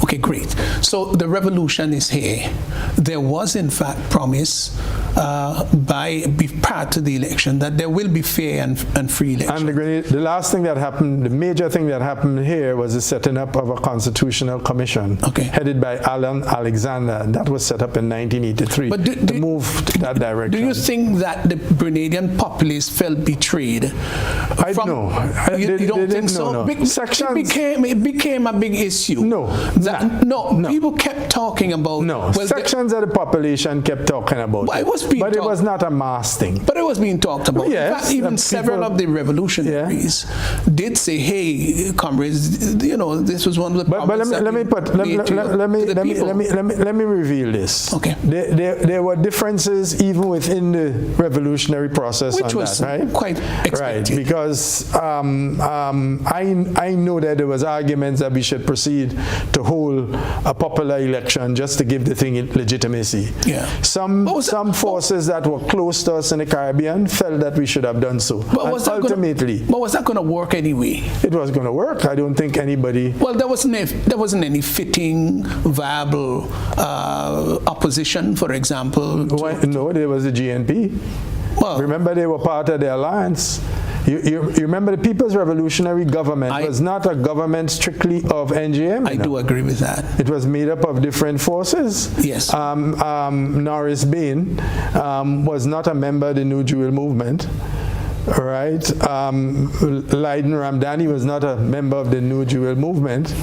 Okay, great. So the revolution is here. There was, in fact, promise prior to the election that there will be fair and free election. And the last thing that happened, the major thing that happened here, was the setting up of a constitutional commission headed by Alan Alexander. And that was set up in 1983 to move that direction. Do you think that the Grenadian populace felt betrayed? I don't know. You don't think so? No. It became a big issue. No. People kept talking about... No, sections of the population kept talking about it. It was not a mass thing. But it was being talked about. Yes, in fact, even several of the revolutionaries did say, hey, comrades, this was one of the problems. But let me reveal this. Okay. There were differences even within the revolutionary process, which was quite expected. Right, because I know that there was arguments that we should proceed to hold a popular election just to give the thing legitimacy. Yeah. Some forces that were close to us in the Caribbean felt that we should have done so. But was that going to work anyway? It was going to work. I don't think anybody... Well, there wasn't any fitting, viable opposition, for example. No, there was the GNP. Well, remember, they were part of the alliance. You remember the People's Revolutionary Government was not a government strictly of NGM. I do agree with that. It was made up of different forces. Yes. Norris Bain was not a member of the New Jewel movement. Right? Leiden Ramdani was not a member of the New Jewel movement,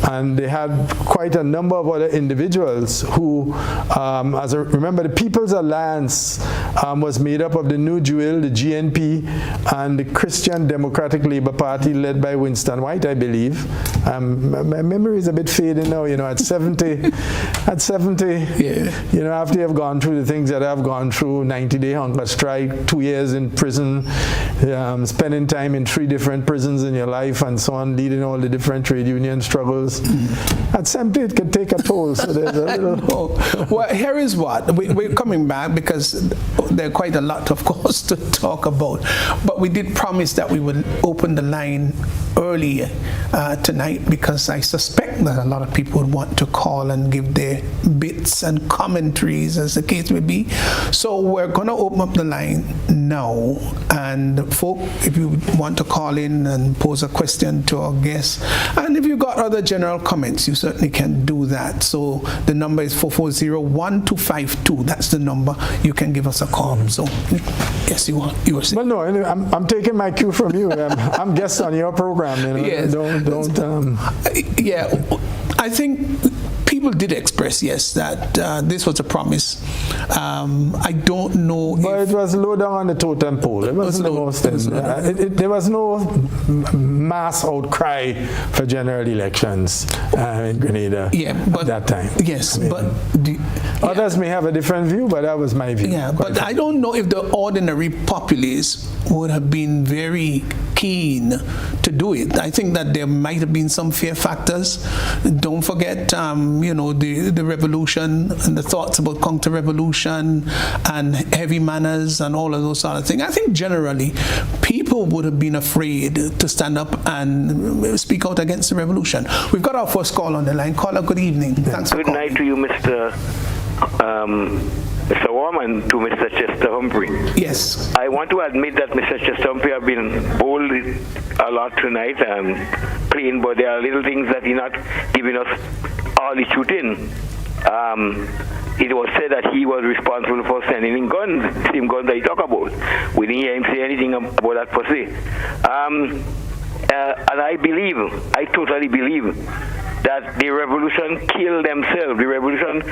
and they had quite a number of other individuals who, remember, the People's Alliance was made up of the New Jewel, the GNP, and the Christian Democratic Labour Party led by Winston White, I believe. My memory is a bit fading now, at 70, after you've gone through the things that I've gone through, 90-day hunger strike, 2 years in prison, spending time in 3 different prisons in your life and so on, leading all the different trade union struggles. At 70, it can take a toll. So there's a little... Well, here is what. We're coming back because there are quite a lot, of course, to talk about. But we did promise that we would open the line early tonight, because I suspect that a lot of people would want to call and give their bits and commentaries, as the case may be. So we're going to open up the line now. And folk, if you want to call in and pose a question to our guests, and if you've got other general comments, you certainly can do that. So the number is 440-1252. That's the number. You can give us a call. So yes, you were saying. Well, no, I'm taking my cue from you. I'm guest on your program. Yes. Don't. Yeah, I think people did express, yes, that this was a promise. I don't know. But it was low down on the totem pole. It wasn't the most. There was no mass outcry for general elections in Grenada at that time. Yes, but others may have a different view, but that was my view. Yeah, but I don't know if the ordinary populace would have been very keen to do it. I think that there might have been some fear factors. Don't forget, the revolution and the thoughts about counter-revolution and heavy manners and all of those sort of things. I think generally people would have been afraid to stand up and speak out against the revolution. We've got our first call on the line. Caller, good evening. Thanks for calling. Good night to you, Mr. Worme, and to Mr. Chester Humphery. Yes. I want to admit that Mr. Chester Humphery have been bold a lot tonight, clean, but there are little things that he's not giving us all the truth in. It was said that he was responsible for sending in guns, same guns that he talk about. We didn't hear him say anything about that per se. And I totally believe that the revolution killed themselves. The revolution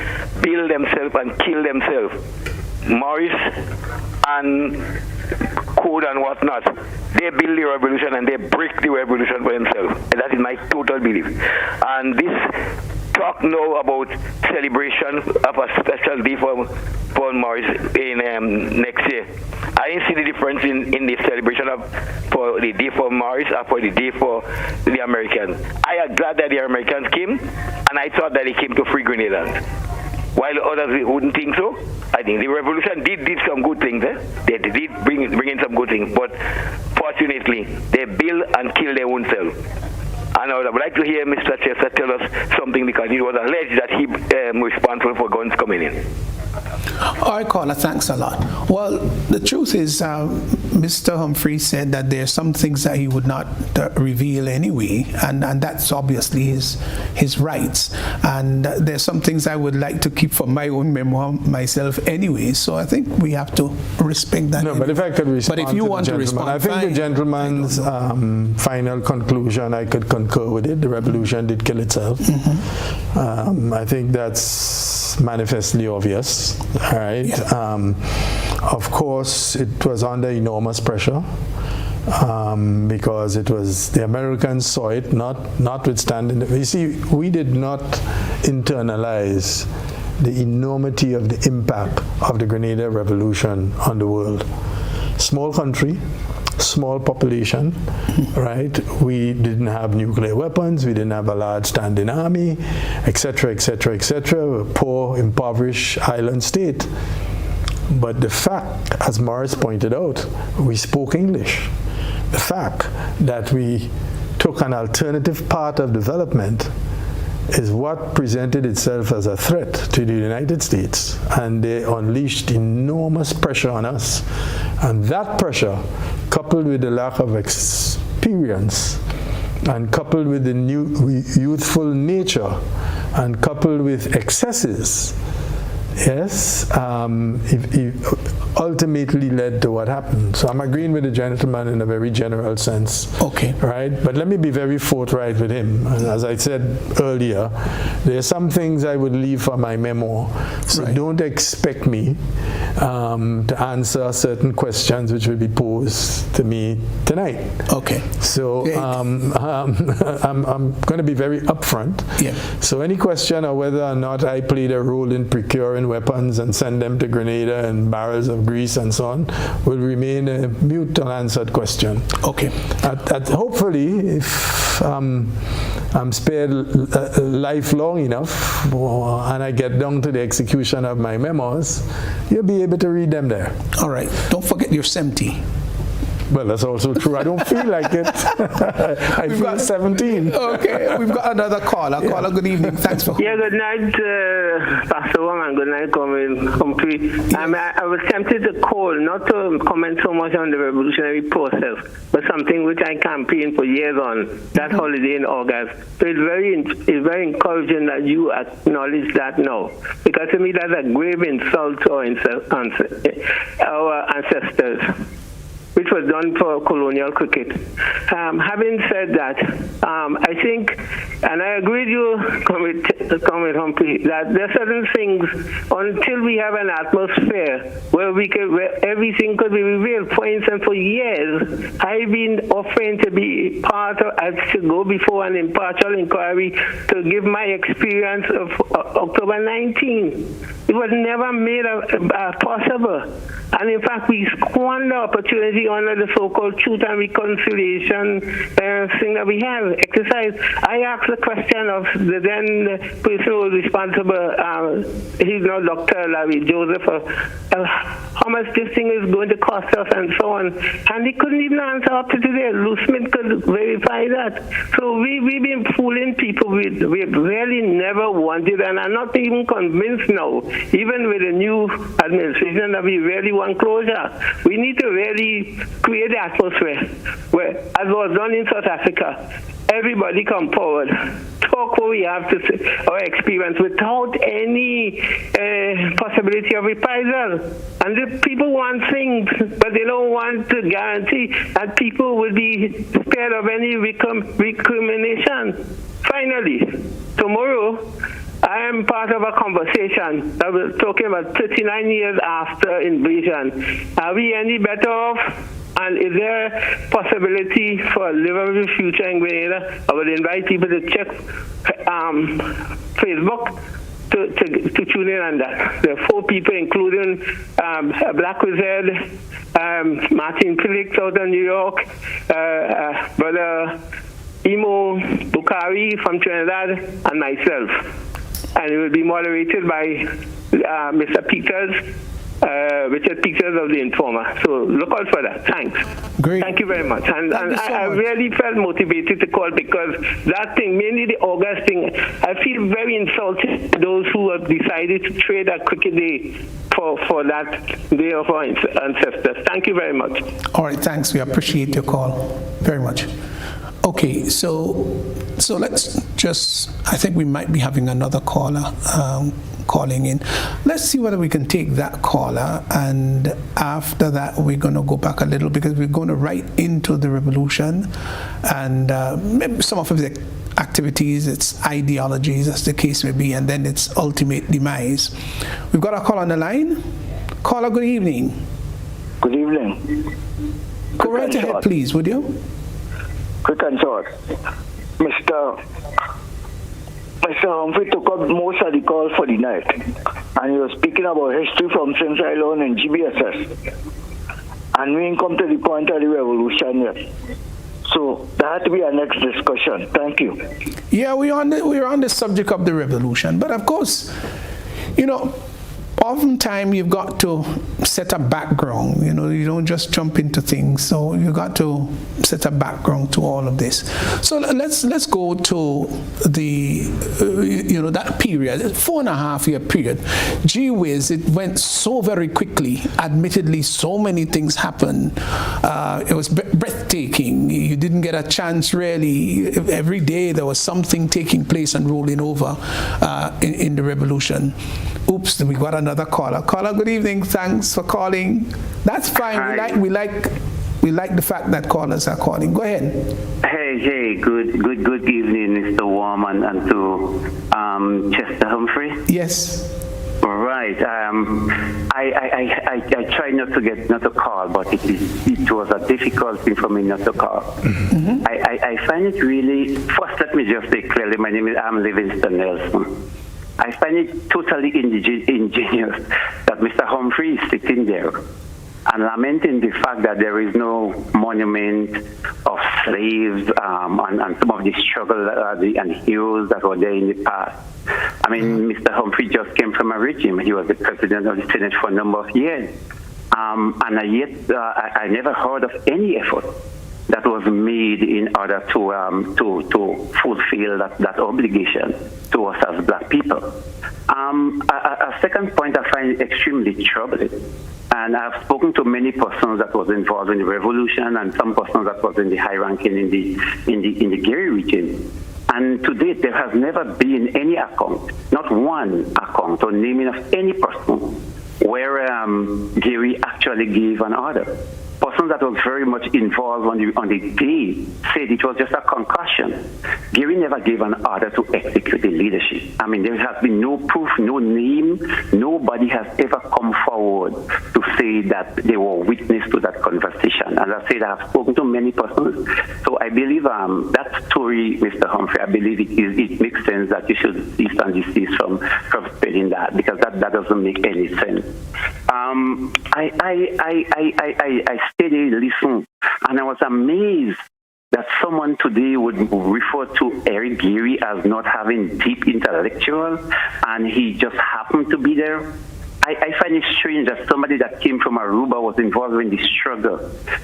built themselves and killed themselves. Morris and Code and whatnot, they build the revolution and they break the revolution for themselves. And that is my total belief. And this talk now about celebration of a special day for Morris in next year. I didn't see the difference in the celebration for the day for Morris or for the day for the Americans. I am glad that the Americans came, and I thought that they came to free Grenada. While others wouldn't think so, I think the revolution did some good things. They did bring in some good things, but fortunately, they build and kill their own self. And I would like to hear Mr. Chester tell us something, because it was alleged that he was responsible for guns coming in. All right, caller, thanks a lot. Well, the truth is, Mr. Humphrey said that there are some things that he would not reveal anyway, and that's obviously his rights. And there's some things I would like to keep for my own memoir myself anyway. So I think we have to respect that. No, but if I could respond, but if you want to respond, I think the gentleman's final conclusion, I could concur with it. The revolution did kill itself. Mm-hmm. I think that's manifestly obvious. All right. Yeah. Of course, it was under enormous pressure because it was the Americans saw it, notwithstanding. You see, we did not internalize the enormity of the impact of the Grenada Revolution on the world. Small country, small population, right? We didn't have nuclear weapons, we didn't have a large standing army, etc., etc., etc. We're a poor, impoverished island state. But the fact, as Morris pointed out, we spoke English. The fact that we took an alternative path of development is what presented itself as a threat to the United States, and they unleashed enormous pressure on us. And that pressure, coupled with the lack of experience, and coupled with the new youthful nature, and coupled with excesses, yes, it ultimately led to what happened. So I'm agreeing with the gentleman in a very general sense. Okay. Right? But let me be very forthright with him. And as I said earlier, there are some things I would leave for my memoir. So don't expect me to answer certain questions which will be posed to me tonight. Okay. So I'm going to be very upfront. Yeah. So any question of whether or not I played a role in procuring weapons and send them to Grenada and barrels of grease and so on will remain a mute unanswered question. Okay. Hopefully, if I'm spared life long enough and I get down to the execution of my memoirs, you'll be able to read them there. All right. Don't forget your 70. Well, that's also true. I don't feel like it. I feel 17. Okay, we've got another caller. Caller, good evening. Thanks for calling. Yeah, good night, Pastor Wong, and good night, Humphrey. Yes. I was tempted to call, not to comment so much on the revolutionary process, but something which I campaigned for years on, that holiday in August. So it's very encouraging that you acknowledge that now, because to me that's a grave insult to our ancestors. which was done for colonial cricket. Having said that, I think, and I agree with you, Comrade Humphrey, that there are certain things until we have an atmosphere where everything could be revealed. For instance, for years, I've been offering to be part of, to go before an impartial inquiry to give my experience of October 19. It was never made possible. And in fact, we squandered opportunity under the so-called Truth and Reconciliation thing that we have exercised. I asked the question of the then person who was responsible, he's now Dr. Larry Joseph, how much this thing is going to cost us and so on. And he couldn't even answer up to today. Lou Smith could verify that. So we've been fooling people. We really never wanted, and I'm not even convinced now, even with the new administration, that we really want closure. We need to really create the atmosphere where, as was done in South Africa, everybody come forward, talk what we have to say, our experience, without any possibility of reprisal. And the people want things, but they don't want to guarantee that people will be spared of any recrimination. Finally, tomorrow, I am part of a conversation that we're talking about 39 years after invasion. Are we any better off? And is there possibility for a livable future in Grenada? I would invite people to check Facebook to tune in on that. There are 4 people, including a Black Wizard, Martin Felix out of New York, Brother Imo Bukhari from Trinidad, and myself. And it will be moderated by Mr. Peters, Richard Peters of the Informer. So look out for that. Thanks. Great. Thank you very much. And I really felt motivated to call because that thing, mainly the August thing, I feel very insulted to those who have decided to trade a cricket day for that day of our ancestors. Thank you very much. All right, thanks. We appreciate your call very much. Okay, so let's just, I think we might be having another caller calling in. Let's see whether we can take that caller, and after that we're going to go back a little because we're going to right into the revolution and maybe some of the activities, its ideologies, as the case may be, and then its ultimate demise. We've got a call on the line. Caller, good evening. Good evening. Go right ahead, please, would you? Quick and short. Mr. Humphrey took up most of the call for the night, and he was speaking about history from since I learned in GBSS. And we didn't come to the point of the revolution yet. So that had to be our next discussion. Thank you. Yeah, we're on the subject of the revolution, but of course, you know, oftentimes you've got to set a background. You know, you don't just jump into things. So you got to set a background to all of this. So let's go to the that period, 4.5 year period. Gee whiz, it went so very quickly. Admittedly, so many things happened. It was breathtaking. You didn't get a chance really. Every day there was something taking place and rolling over in the revolution. Oops, we got another caller. Caller, good evening. Thanks for calling. That's fine. Hi. We like the fact that callers are calling. Go ahead. Hey. Good evening, Mr. Worme and to Chester Humphrey. Yes. Right. I tried not to call, but it was a difficult thing for me not to call. Mm-hmm. I find it really. First, let me just say clearly, my name is Livingston Nelson. I find it totally ingenious that Mr. Humphrey is sitting there and lamenting the fact that there is no monument of slaves and some of the struggle and heroes that were there in the past. I mean, Mr. Humphrey just came from a regime. He was the president of the Senate for a number of years. And yet I never heard of any effort that was made in order to fulfill that obligation to us as black people. A second point I find extremely troubling, and I've spoken to many persons that was involved in the revolution and some persons that was in the high ranking in the Gary region. And to date, there has never been any account, not one account or naming of any person where Gary actually gave an order. person that was very much involved on the day said it was just a concussion. Gary never gave an order to execute the leadership. I mean, there has been no proof, no name. Nobody has ever come forward to say that they were witness to that conversation. As I said, I have spoken to many persons. So I believe that story, Mr. Humphery, I believe it makes sense that you should cease and desist from spreading that, because that doesn't make any sense. I stayed there, listened, and I was amazed that someone today would refer to Eric Gary as not having deep intellectual, and he just happened to be there. I find it strange that somebody that came from Aruba, was involved in the struggle,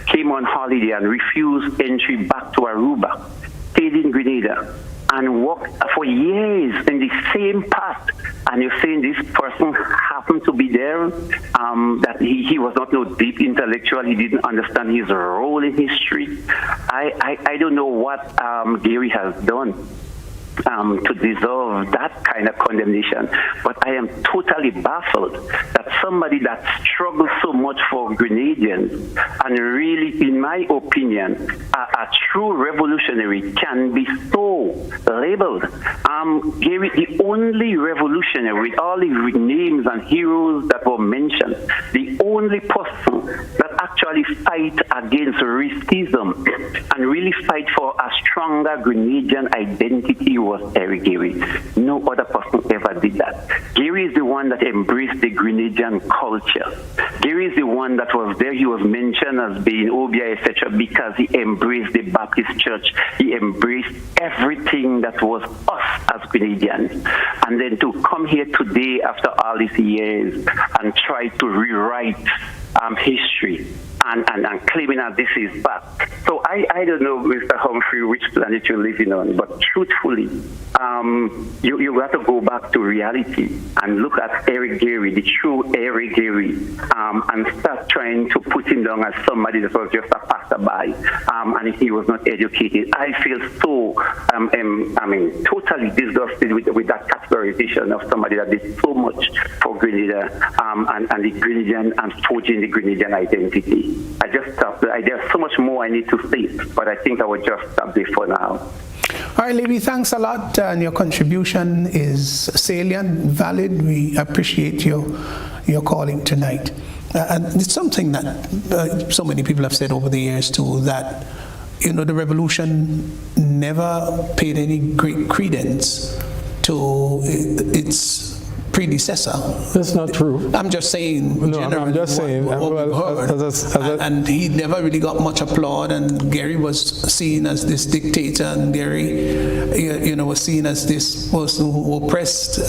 came on holiday and refused entry back to Aruba, stayed in Grenada, and walked for years in the same path. And you're saying this person happened to be there, that he was not no deep intellectual, he didn't understand his role in history. I don't know what Gary has done to deserve that kind of condemnation. But I am totally baffled that somebody that struggles so much for Grenadians, and really, in my opinion, a true revolutionary can be so labeled. Gary, the only revolutionary, with all the names and heroes that were mentioned, the only person that actually fight against racism and really fight for a stronger Grenadian identity was Eric Gary. No other person ever did that. Gary is the one that embraced the Grenadian culture. Gary is the one that was there. He was mentioned as being Obia, etc., because he embraced the Baptist church. He embraced everything that was us as Grenadians. And then to come here today after all these years and try to rewrite history and claiming that this is bad. So I don't know, Mr. Humphery, which planet you're living on, but truthfully, you have to go back to reality and look at Eric Gary, the true Eric Gary, and start trying to put him down as somebody that was just a passerby, and he was not educated. I feel so, totally disgusted with that categorization of somebody that did so much for Grenada, and the Grenadian, and forging the Grenadian identity. I just stopped. There's so much more I need to say, but I think I will just stop there for now. All right, Levy, thanks a lot, and your contribution is salient, valid. We appreciate your calling tonight. And it's something that so many people have said over the years too, that the revolution never paid any great credence to its predecessor. That's not true. I'm just saying. No, I'm just saying. And he never really got much applaud. And Gary was seen as this dictator, and Gary, was seen as this person who oppressed,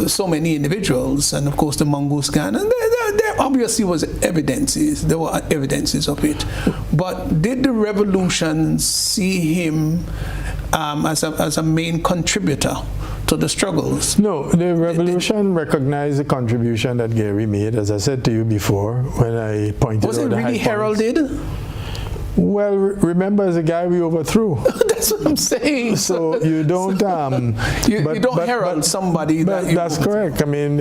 so many individuals, and of course the Mongoose Gang. And there obviously was evidences. There were evidences of it. But did the revolution see him as a main contributor to the struggles? No, the revolution recognized the contribution that Gary made, as I said to you before when I pointed out the high points. Was it really heralded? Well, remember, as a guy we overthrew. That's what I'm saying. So you don't you don't herald somebody. But that's correct. I mean,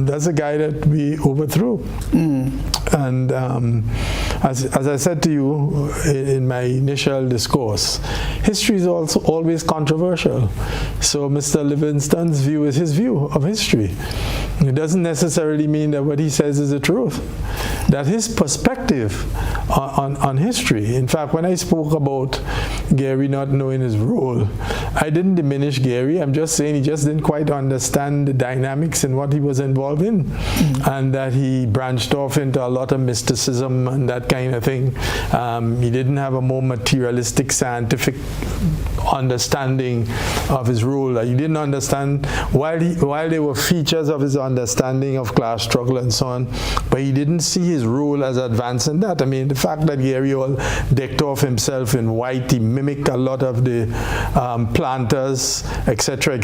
that's a guy that we overthrew. And as I said to you in my initial discourse, history is also always controversial. So Mr. Livingston's view is his view of history. It doesn't necessarily mean that what he says is the truth. That his perspective on history. In fact, when I spoke about Gary not knowing his role, I didn't diminish Gary. I'm just saying he just didn't quite understand the dynamics and what he was involved in, and that he branched off into a lot of mysticism and that kind of thing. He didn't have a more materialistic, scientific understanding of his role. He didn't understand, while there were features of his understanding of class struggle and so on, but he didn't see his role as advancing that. I mean, the fact that Gary all decked off himself in white, he mimicked a lot of the planters, etc.,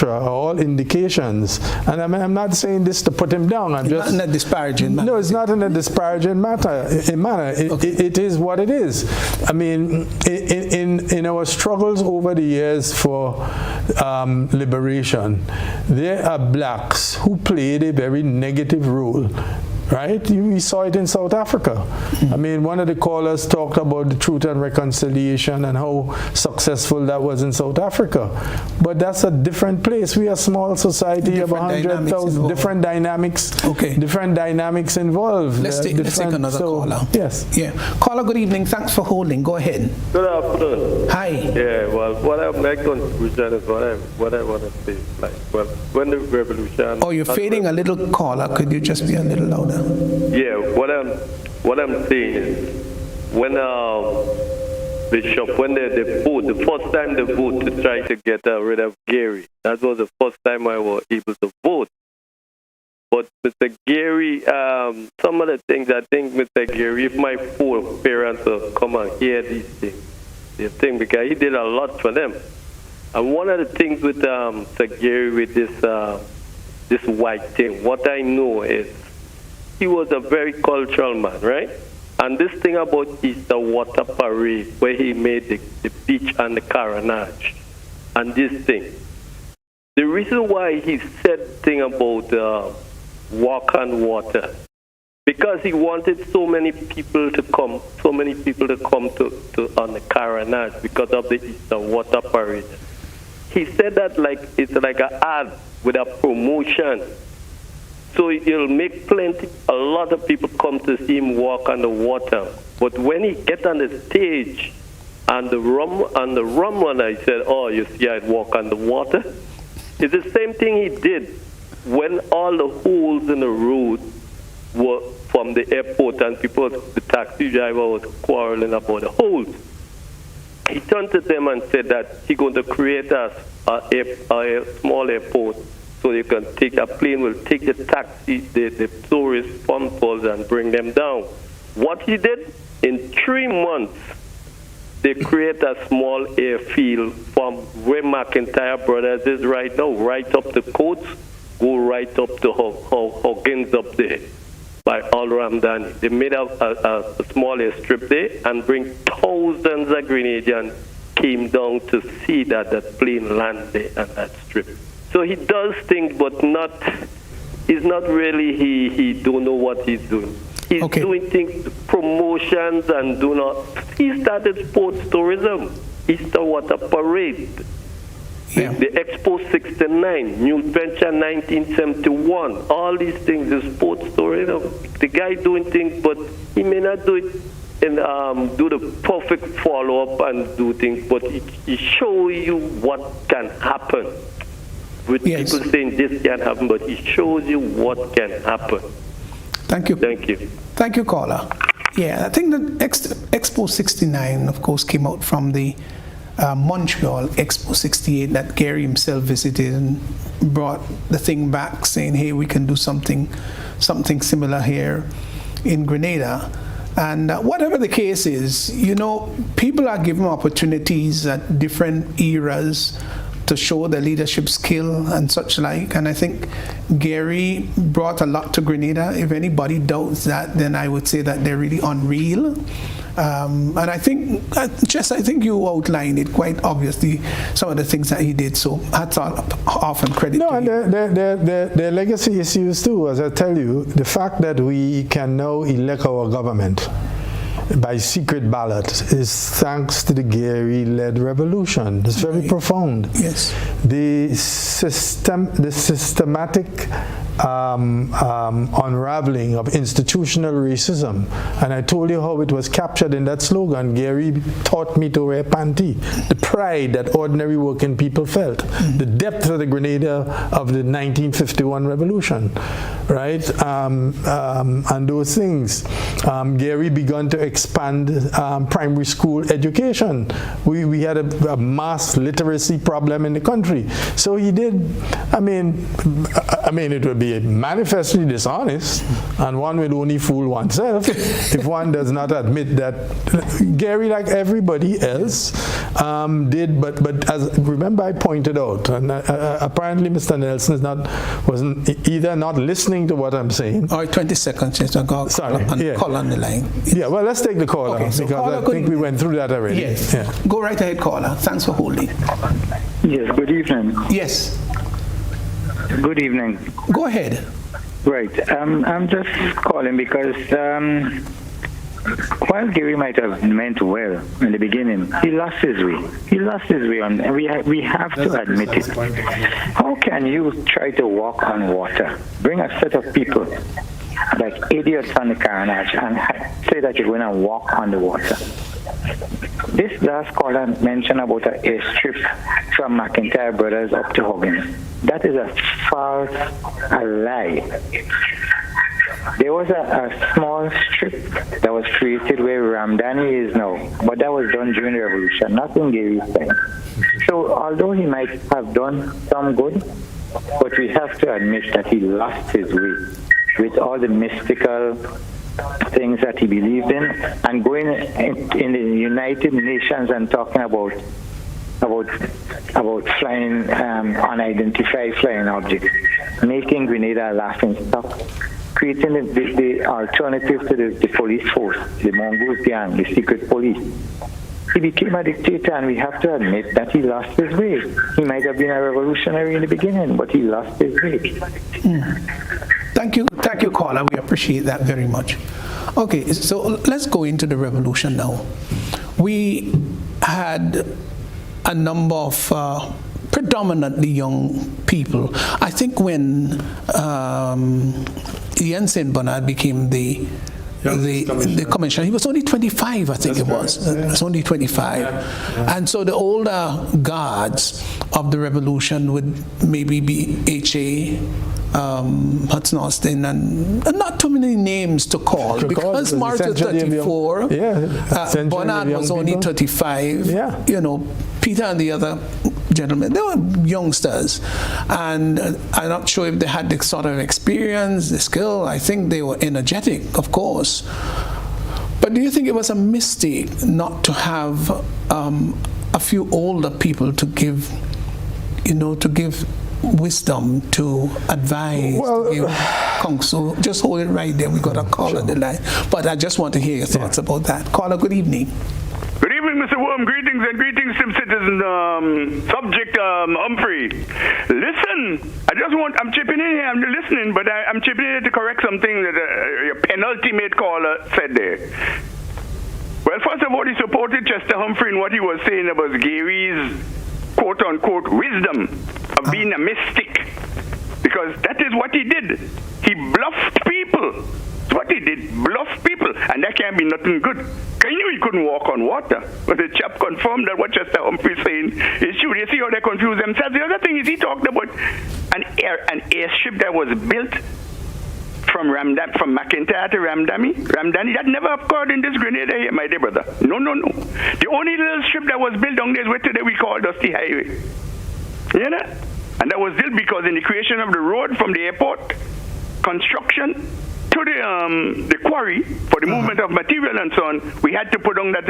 are all indications. And I'm not saying this to put him down. I'm just not in a disparaging manner. No, it's not in a disparaging manner. It is what it is. I mean, in our struggles over the years for liberation, there are blacks who played a very negative role. Right? We saw it in South Africa. I mean, one of the callers talked about the Truth and Reconciliation and how successful that was in South Africa. But that's a different place. We are a small society of 100,000, different dynamics. Okay. Different dynamics involved. Let's take another caller. Yes. Yeah. Caller, good evening. Thanks for holding. Go ahead. Good afternoon. Hi. Yeah, well, my conclusion is what I want to say. Like, well, when the revolution... Oh, you're fading a little, caller. Could you just be a little louder? Yeah, what I'm saying is, when Bishop, when they vote, the first time they vote to try to get rid of Gary, that was the first time I was able to vote. But Mr. Gary, some of the things I think Mr. Gary, if my poor parents will come and hear these things, they think because he did a lot for them. And one of the things with Mr. Gary with this white thing, what I know is, he was a very cultural man, right? And this thing about Easter Water Parade, where he made the beach and the carnage, and this thing. The reason why he said thing about walk on water, because he wanted so many people to come to on the carnage because of the Easter Water Parade. He said that like it's like an ad with a promotion. So it'll make a lot of people come to see him walk on the water. But when he get on the stage and the rum runner, he said, oh, you see I'd walk on the water? It's the same thing he did when all the holes in the road were from the airport and the taxi driver was quarreling about the holes. He turned to them and said that he's going to create a small airport so you can take a plane will take the taxi, the tourists from Falls and bring them down. What he did, in 3 months, they create a small airfield from where McIntyre Brothers is right now, right up to Coates, go right up to Huggins up there by Al Ramdani. They made a small airstrip there and bring thousands of Grenadians came down to see that plane land there on that strip. So he does things, but he's not really, he don't know what he's doing. He's doing things, promotions, and he started sports tourism, Easter Water Parade, the Expo 69, New Venture 1971, all these things, the sports tourism. The guy doing things, but he may not do it and do the perfect follow-up and do things, but he show you what can happen. With people saying this can't happen, but he shows you what can happen. Thank you. Thank you. Thank you, caller. Yeah, I think the Expo 69, of course, came out from the Montreal Expo 68 that Gary himself visited and brought the thing back saying, hey, we can do something similar here in Grenada. And whatever the case is, people are given opportunities at different eras to show their leadership skill and such like. And I think Gary brought a lot to Grenada. If anybody doubts that, then I would say that they're really unreal. And I think you outlined it quite obviously, some of the things that he did. So hats off and credit to you. Their legacy issues too, as I tell you, the fact that we can now elect our government by secret ballot is thanks to the Gary-led revolution. It's very profound. Yes. The systematic unraveling of institutional racism, and I told you how it was captured in that slogan, Gary taught me to wear panty. The pride that ordinary working people felt, the depth of the Grenada of the 1951 revolution, right? And those things. Gary began to expand primary school education. We had a mass literacy problem in the country. So he did, I mean, it would be manifestly dishonest, and one will only fool oneself if one does not admit that Gary, like everybody else, did. But as remember, I pointed out, and apparently Mr. Nelson wasn't either not listening to what I'm saying. All right, 20 seconds. Yes, I got call on the line. Yes. Yeah, well, let's take the caller, Okay, so because caller, I think we went through that already. Yes. Yeah. Go right ahead, caller. Thanks for holding. Yes, good evening. Yes. Good evening. Go ahead. Right. I'm just calling because while Gary might have meant well in the beginning, he lost his way. He lost his way, and we have to admit it. How can you try to walk on water? Bring a set of people like idiots on the carnage and say that you're going to walk on the water. This last caller mentioned about an airstrip from McIntyre Brothers up to Huggins. That is a false, a lie. There was a small strip that was created where Ramdani is now, but that was done during the revolution, not in Gary's time. So although he might have done some good, but we have to admit that he lost his way with all the mystical things that he believed in, and going in the United Nations and talking about flying unidentified flying objects, making Grenada a laughing stock, creating the alternative to the police force, the Mongoose gang, the secret police. He became a dictator, and we have to admit that he lost his way. He might have been a revolutionary in the beginning, but he lost his way. Thank you, caller. We appreciate that very much. Okay, so let's go into the revolution now. We had a number of predominantly young people. I think when Ian St. Bernard became the commissioner, he was only 25, I think. That's it was. Right. It was only 25. Yeah. And so the older guards of the revolution would maybe be H.A., Hudson Austin, and not too many names to call, because March was 34, Bernard was only 35, you know, Peter and the other gentlemen, they were youngsters, and I'm not sure if they had the sort of experience, the skill. I think they were energetic, of course. But do you think it was a mistake not to have a few older people to give wisdom, to advise, to give counsel? Just hold it right there. We got a call on the line. But I just want to hear your thoughts about that. Caller, good evening. Good evening, Mr. Worme. Greetings and greetings to citizen subject Humphery. Listen, I'm chipping in here. I'm listening, but I'm chipping in to correct something that your penultimate caller said there. Well, first of all, he supported Chester Humphery in what he was saying about Gary's quote-unquote wisdom of being a mystic, because that is what he did. He bluffed people. That's what he did, bluff people, and that can't be nothing good. He knew he couldn't walk on water, but the chap confirmed that what Chester Humphery is saying is true. You see how they confuse themselves. The other thing is, he talked about an airstrip that was built from McIntyre to Ramdani. That never occurred in this Grenada here, my dear brother. No. The only little strip that was built down there is what today we call Dusty Highway. You know? And that was built because in the creation of the road from the airport, construction to the quarry for the movement of material and so on, we had to put on that.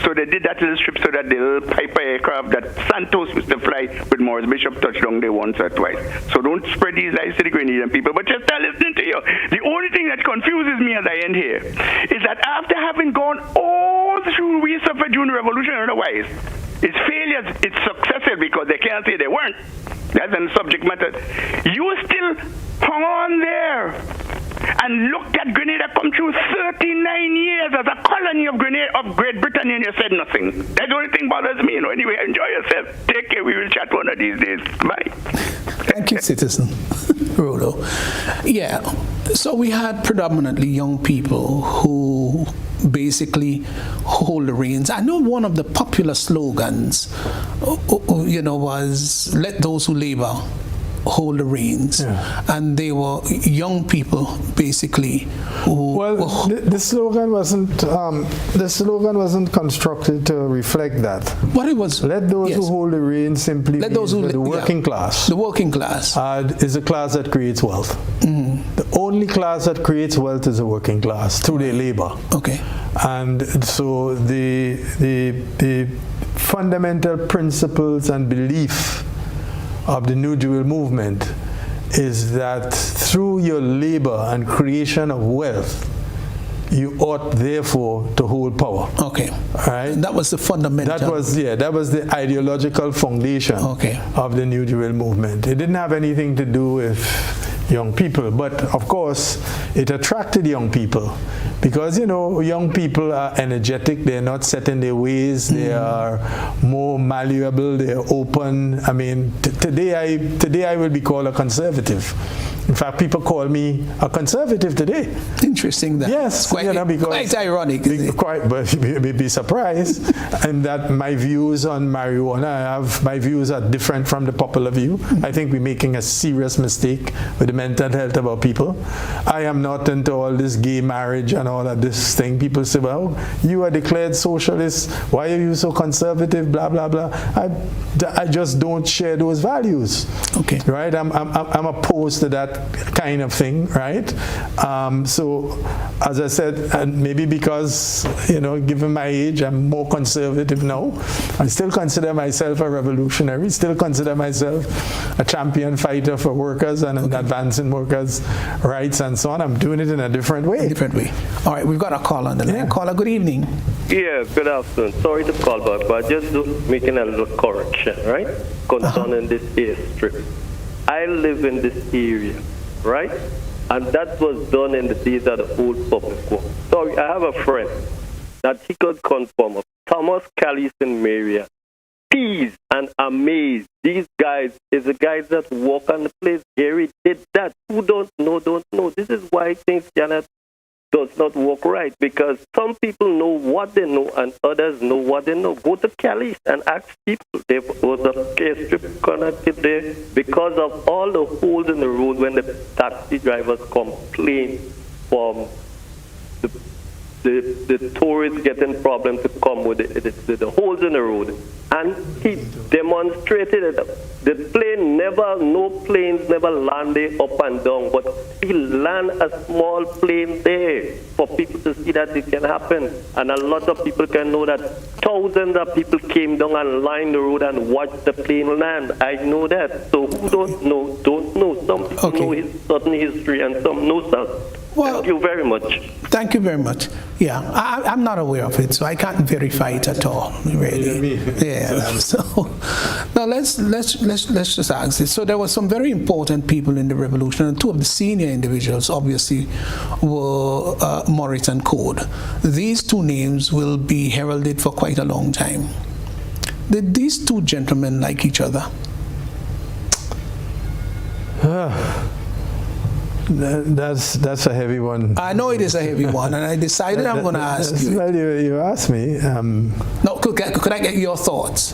So they did that little strip so that the little Piper aircraft that Santos used to fly with Morris Bishop touched down there once or twice. So don't spread these lies to the Grenadian people. But just listening to you, the only thing that confuses me as I end here is that after having gone all through we suffered during the revolution and otherwise, its failures, its successes, because they can't say they weren't. That's a subject matter. You still hung on there and looked at Grenada come through 39 years as a colony of Great Britain, and you said nothing. That's the only thing bothers me. Anyway, enjoy yourself. Take care. We will chat one of these days. Bye. Thank you, citizen Rolo. Yeah. So we had predominantly young people who basically hold the reins. I know one of the popular slogans, was "Let those who labor hold the reins, and they were young people basically. The slogan wasn't constructed to reflect that. What it was? Let those who hold the reins simply let those who the working class. The working class is a class that creates wealth. The only class that creates wealth is the working class through their labor. Okay. And so the fundamental principles and belief of the New Jewel movement is that through your labor and creation of wealth, you ought therefore to hold power. Okay. All right? That was the fundamental. That was the ideological foundation of the New Jewel movement. It didn't have anything to do with young people, but of course it attracted young people because young people are energetic, they're not set in their ways, they are more malleable, they're open. I mean, today I will be called a conservative. In fact, people call me a conservative today. Interesting that. Yes, because quite ironic. But you'd be surprised. And that my views on marijuana, my views are different from the popular view. I think we're making a serious mistake with the mental health of our people. I am not into all this gay marriage and all of this thing. People say, well, you are declared socialist. Why are you so conservative? Blah, blah, blah. I just don't share those values. Okay. Right? I'm opposed to that kind of thing, right? So, as I said, and maybe because, given my age, I'm more conservative now. I still consider myself a revolutionary, still consider myself a champion fighter for workers and advancing workers' rights and so on. I'm doing it in a different way. All right, we've got a call on the line. Caller, good evening. Yeah, good afternoon. Sorry to call back, but just making a little correction, right? Concerning this airstrip. I live in this area, right? And that was done in the days of the old public work. So I have a friend that he could confirm of Thomas Callis in Marion. Peas and amazed. These guys is the guys that walk on the place. Gary did that. Who don't know, don't know. This is why things does not work right, because some people know what they know and others know what they know. Go to Callis and ask people. There was a airstrip connected there because of all the holes in the road when the taxi drivers complain from the tourists getting problems to come with the holes in the road. And he demonstrated it. The plane no planes never landed up and down, but he landed a small plane there for people to see that it can happen. And a lot of people can know that thousands of people came down and lined the road and watched the plane land. I know that. So who don't know, don't know. Some people know certain history and some know some. Well, thank you very much. Thank you very much. Yeah, I'm not aware of it, so I can't verify it at all. Really. Yeah. So now let's just ask this. So there were some very important people in the revolution, and two of the senior individuals, obviously, were Morris and Code. These two names will be heralded for quite a long time. Did these two gentlemen like each other? That's a heavy one. I know it is a heavy one, and I decided I'm going to ask you. Well, you asked me. No, could I get your thoughts?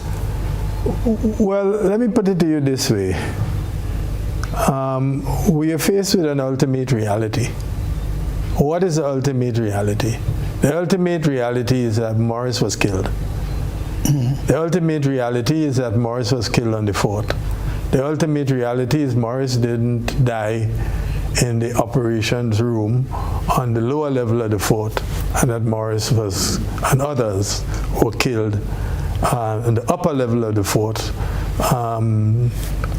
Well, let me put it to you this way. We are faced with an ultimate reality. What is the ultimate reality? The ultimate reality is that Morris was killed. The ultimate reality is that Morris was killed on the fort. The ultimate reality is Morris didn't die in the operations room on the lower level of the fort, and that Morris and others were killed in the upper level of the fort.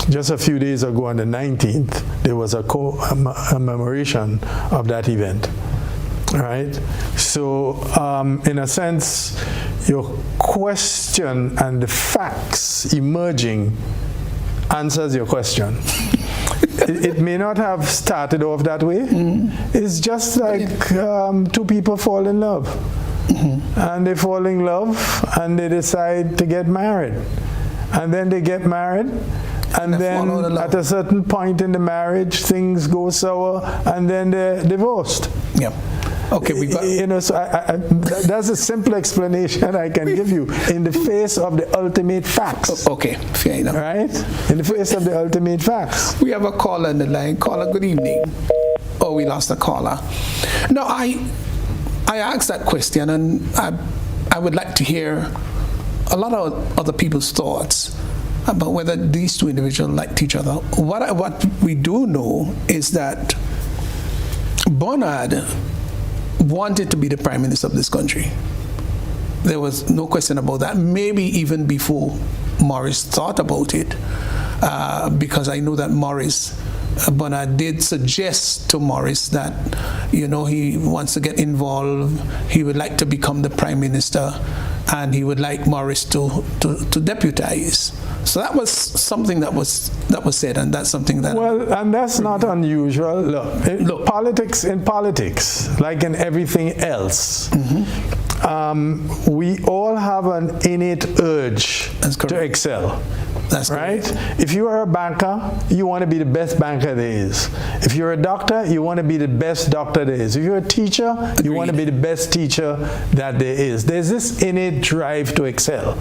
Just a few days ago on the 19th, there was a commemoration of that event. All right? So, in a sense, your question and the facts emerging answers your question. It may not have started off that way. It's just like two people fall in love. And they fall in love and they decide to get married. And then they get married, and then at a certain point in the marriage, things go sour, and then they're divorced. Yeah. Okay, we got. So that's a simple explanation I can give you in the face of the ultimate facts. Okay, fair enough. Right? In the face of the ultimate facts. We have a caller on the line. Caller, good evening. Oh, we lost a caller. No, I asked that question, and I would like to hear a lot of other people's thoughts about whether these two individuals liked each other. What we do know is that Bernard wanted to be the Prime Minister of this country. There was no question about that, maybe even before Morris thought about it, because I know that Bernard did suggest to Morris that, he wants to get involved, he would like to become the Prime Minister, and he would like Morris to deputize. So that was something that was said, and that's something that... Well, and that's not unusual. Look, politics, like in everything else, we all have an innate urge to excel. That's right. If you are a banker, you want to be the best banker there is. If you're a doctor, you want to be the best doctor there is. If you're a teacher, you want to be the best teacher that there is. There's this innate drive to excel.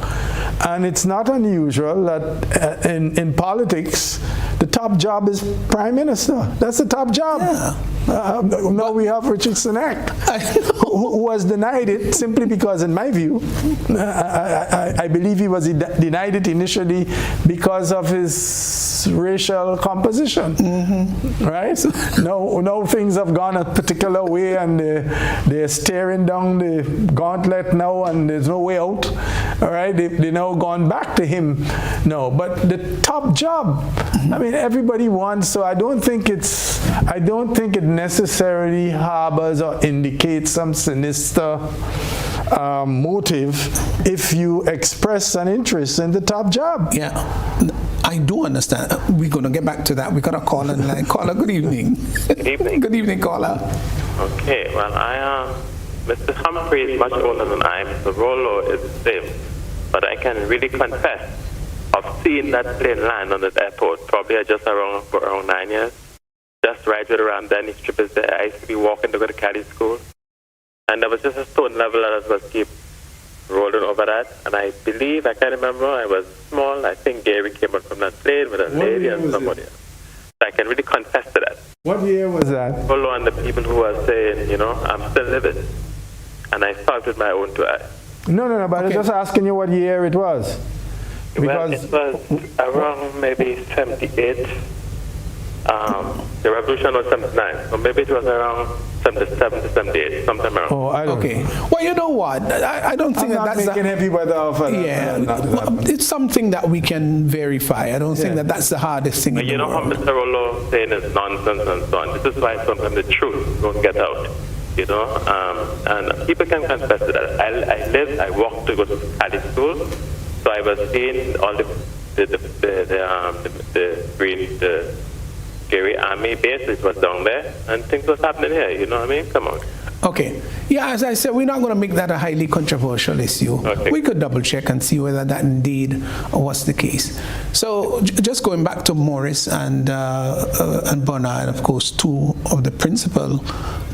And it's not unusual that in politics, the top job is Prime Minister. That's the top job. Yeah. Now we have Richard Sunak, who was denied it simply because, in my view, I believe he was denied it initially because of his racial composition. Right? Now things have gone a particular way, and they're staring down the gauntlet now, and there's no way out. All right? They now gone back to him. No, but the top job, I mean, everybody wants. So I don't think it necessarily harbors or indicates some sinister motive if you express an interest in the top job. Yeah, I do understand. We're going to get back to that. We got a caller in line. Caller, good evening. Good evening. Good evening, caller. Okay, well, Mr. Humphery is much older than I am. Mr. Rollo is the same. But I can really confess of seeing that plane land on the airport, probably just around 9 years. Just right around then, his trip is there. I used to be walking to go to Cali school. And there was just a stone level that I was keep rolling over that. And I believe, I can't remember, I was small. I think Gary came out from that plane with a lady and somebody else. So I can really confess to that. What year was that? Follow on the people who are saying, I'm still living. And I saw it with my own two eyes. No, but I'm just asking you what year it was. Well, it was around maybe 78. The revolution was 79, so maybe it was around 77 to 78, sometime around. Oh, I don't know. Well, you know what? I don't think I'm not that's making heavy weather off of it's something that we can verify. I don't think that's the hardest thing. But you know how Mr. Rollo saying is nonsense and so on. This is why sometimes the truth don't get out. And people can confess to that. I walked to go to Cali school, so I was seeing all the Gary Army bases was down there, and things was happening here. You know what I mean? Come on. Okay. Yeah, as I said, we're not going to make that a highly controversial issue. Okay. We could double check and see whether that indeed was the case. So just going back to Morris and Bernard, of course, two of the principal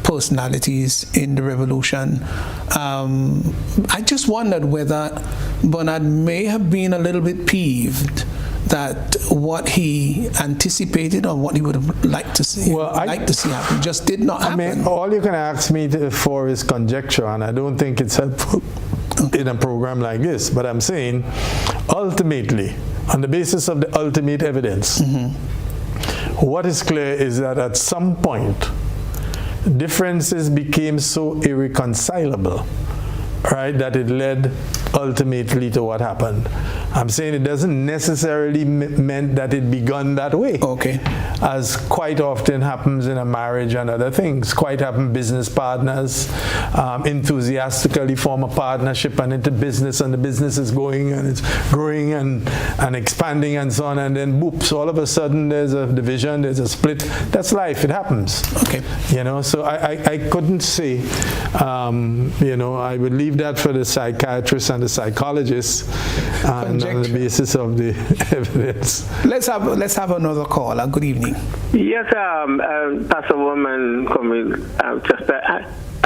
personalities in the revolution. I just wondered whether Bernard may have been a little bit peeved that what he anticipated or what he would have liked to see happen just did not happen. I mean, all you can ask me for is conjecture, and I don't think it's helpful in a program like this. But I'm saying, ultimately, on the basis of the ultimate evidence, what is clear is that at some point, differences became so irreconcilable, right, that it led ultimately to what happened. I'm saying it doesn't necessarily meant that it begun that way. Okay. As quite often happens in a marriage and other things. Quite often business partners enthusiastically form a partnership and into business, and the business is going and it's growing and expanding and so on, and then whoops, all of a sudden there's a division, there's a split. That's life, it happens. Okay. So I couldn't say, I would leave that for the psychiatrists and the psychologists and on the basis of the evidence. Let's have another call. Good evening. Yes, Pastor Worme,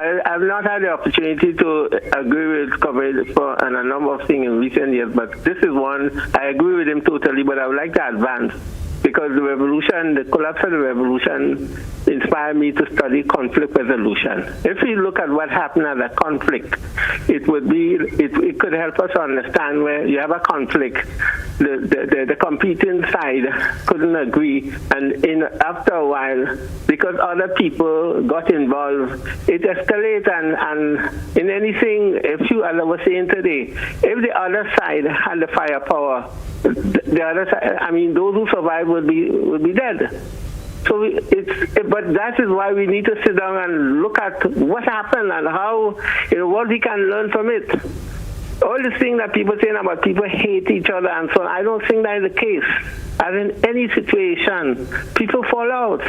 I've not had the opportunity to agree with coverage on a number of things in recent years, but this is one I agree with him totally, but I would like to advance. Because the revolution, the collapse of the revolution inspired me to study conflict resolution. If we look at what happened at a conflict, it could help us understand where you have a conflict, the competing side couldn't agree, and after a while, because other people got involved, it escalates, and in anything, if you, as I was saying today, if the other side had the firepower, the other side, I mean, those who survive would be dead. So but that is why we need to sit down and look at what happened and how, what we can learn from it. All the things that people saying about people hate each other and so on, I don't think that is the case. As in any situation, people fall out.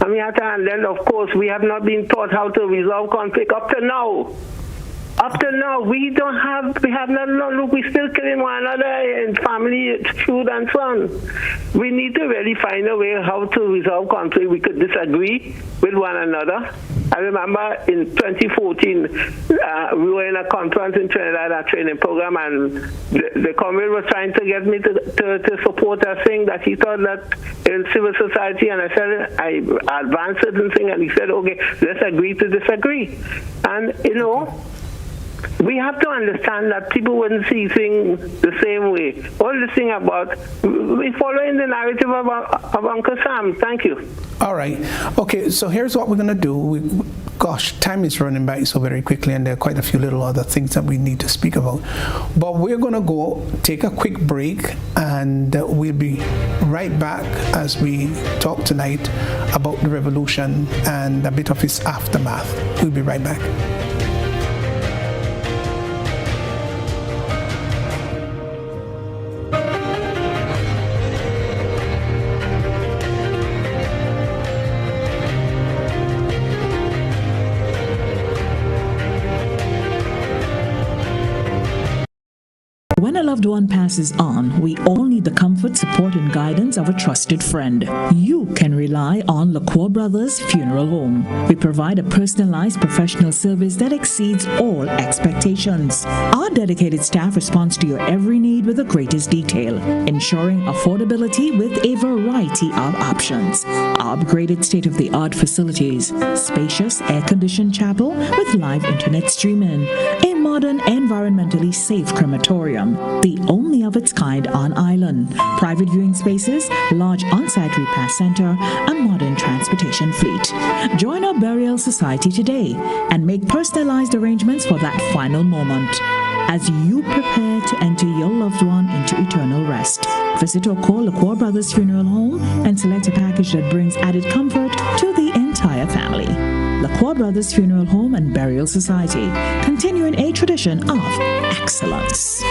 I mean, and then of course we have not been taught how to resolve conflict up to now. Up to now, we have not, look, we're still killing one another in family feud and so on. We need to really find a way how to resolve conflict. We could disagree with one another. I remember in 2014, we were in a conference in Trinidad, a training program, and the comrade was trying to get me to support a thing that he thought that in civil society, and I said, I advanced certain thing, and he said, okay, let's agree to disagree. And, we have to understand that people wouldn't see things the same way. All the thing about, we're following the narrative of Uncle Sam. Thank you. All right. Okay, so here's what we're going to do. Gosh, time is running by so very quickly, and there are quite a few little other things that we need to speak about. But we're going to go take a quick break, and we'll be right back as we talk tonight about the revolution and a bit of its aftermath. We'll be right back. When a loved one passes on, we all need the comfort, support, and guidance of a trusted friend. You can rely on LaCour Brothers Funeral Home. We provide a personalized professional service that exceeds all expectations. Our dedicated staff responds to your every need with the greatest detail, ensuring affordability with a variety of options. Our upgraded state-of-the-art facilities, spacious air-conditioned chapel with live internet streaming, a modern, environmentally safe crematorium, the only of its kind on island, private viewing spaces, large on-site repast center, a modern transportation fleet. Join our burial society today and make personalized arrangements for that final moment. As you prepare to enter your loved one into eternal rest, visit or call LaCour Brothers Funeral Home and select a package that brings added comfort to the entire family. LaCour Brothers Funeral Home and Burial Society, continuing a tradition of excellence.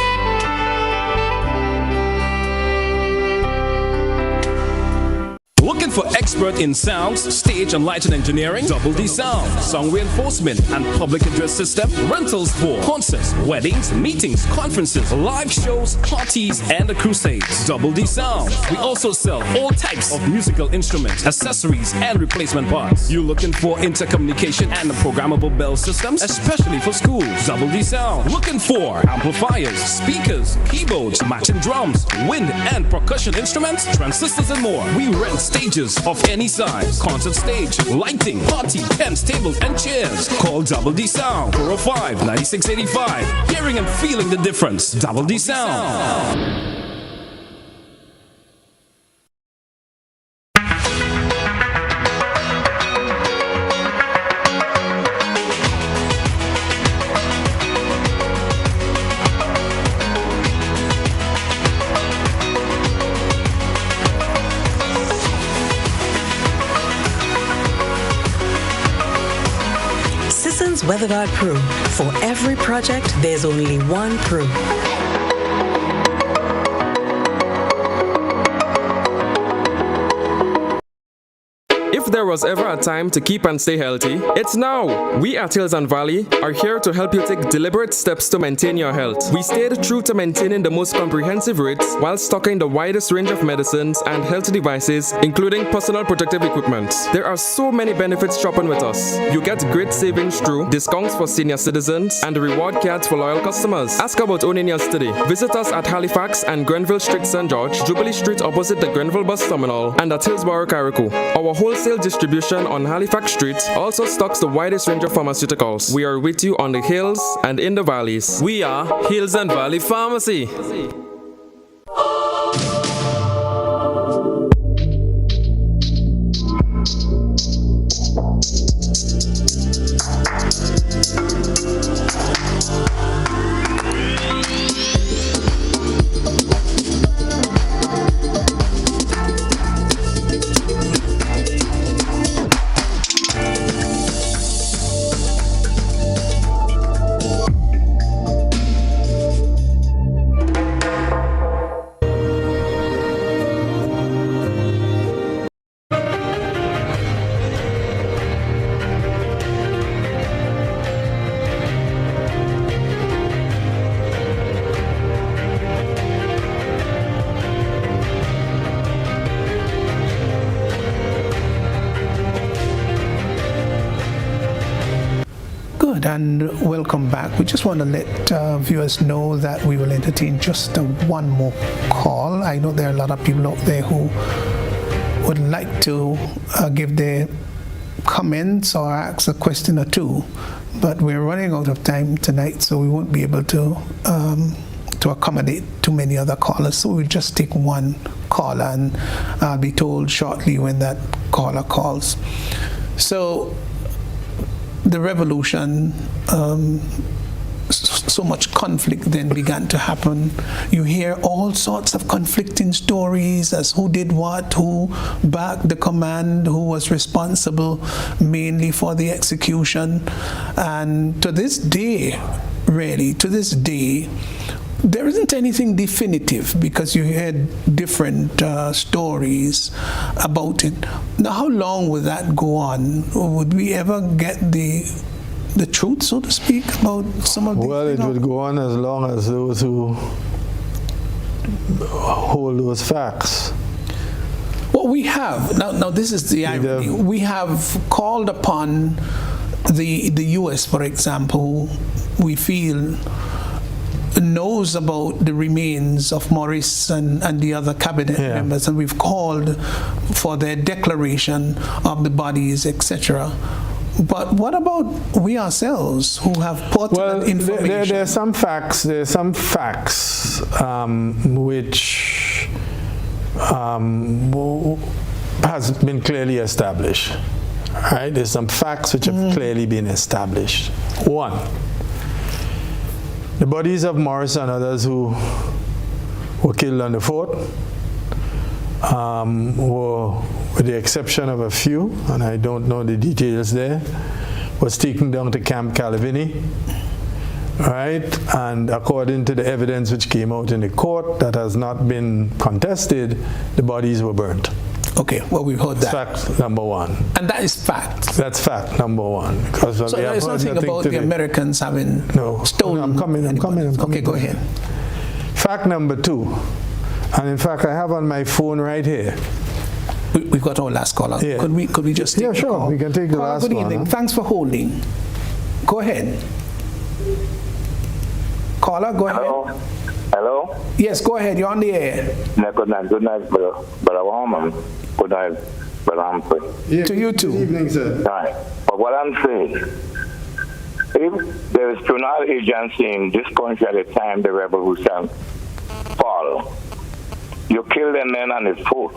Looking for expert in sounds, stage and lighting engineering? Double D Sound, song reinforcement and public address system, rentals for concerts, weddings, meetings, conferences, live shows, parties, and crusades. Double D Sound. We also sell all types of musical instruments, accessories, and replacement parts. You looking for intercommunication and programmable bell systems, especially for schools? Double D Sound. Looking for amplifiers, speakers, keyboards, matching drums, wind and percussion instruments, transistors, and more. We rent stages of any size, concert stage, lighting, party, tents, tables, and chairs. Call Double D Sound, 405-9685. Hearing and feeling the difference. Double D Sound. WeatherGuard Pro. For every project, there's only one Pro. If there was ever a time to keep and stay healthy, it's now. We at Hills and Valley are here to help you take deliberate steps to maintain your health. We stayed true to maintaining the most comprehensive rates while stocking the widest range of medicines and health devices, including personal protective equipment. There are so many benefits shopping with us. You get great savings through discounts for senior citizens and reward cards for loyal customers. Ask about owning yours today. Visit us at Halifax and Grenville Street, St. George, Jubilee Street opposite the Grenville Bus Terminal, and at Hillsborough, Carriacou. Our wholesale distribution on Halifax Street also stocks the widest range of pharmaceuticals. We are with you on the hills and in the valleys. We are Hills and Valley Pharmacy. And welcome back. We just want to let viewers know that we will entertain just one more call. I know there are a lot of people out there who would like to give their comments or ask a question or two, but we're running out of time tonight, so we won't be able to accommodate too many other callers. So we'll just take one caller, and I'll be told shortly when that caller calls. So the revolution, so much conflict then began to happen. You hear all sorts of conflicting stories as who did what, who backed the command, who was responsible mainly for the execution. And to this day, really, to this day, there isn't anything definitive because you heard different stories about it. Now, how long would that go on? Would we ever get the truth, so to speak, about some of these? Well, it would go on as long as those who hold those facts. Well, we have. Now this is the irony. We have called upon the U.S., for example, we feel knows about the remains of Morris and the other cabinet members, and we've called for their declaration of the bodies, etc. But what about we ourselves who have put that information? There are some facts. There are some facts which has been clearly established. Right? There's some facts which have clearly been established. One. The bodies of Morris and others who were killed on the fort, were, with the exception of a few, and I don't know the details there, was taken down to Camp Calavini, right? And according to the evidence which came out in the court that has not been contested, the bodies were burnt. Okay, well, we've heard that. Fact number one. And that is fact. That's fact number one. Because so there's nothing about the Americans having stolen. I'm coming. Okay, go ahead. Fact number two, and in fact, I have on my phone right here. We've got our last caller. Yeah. Could we just take the call? We can take the last one. one. Good evening. Thanks for holding. Go ahead. Caller, go ahead. Hello? Yes, go ahead. You're on the air. Good night, brother Worme. Good night, brother Humphery. To you too. Good evening, sir. Right. But what I'm saying, if there is criminal agency in this country at the time the revolution fall, you kill the men on the foot.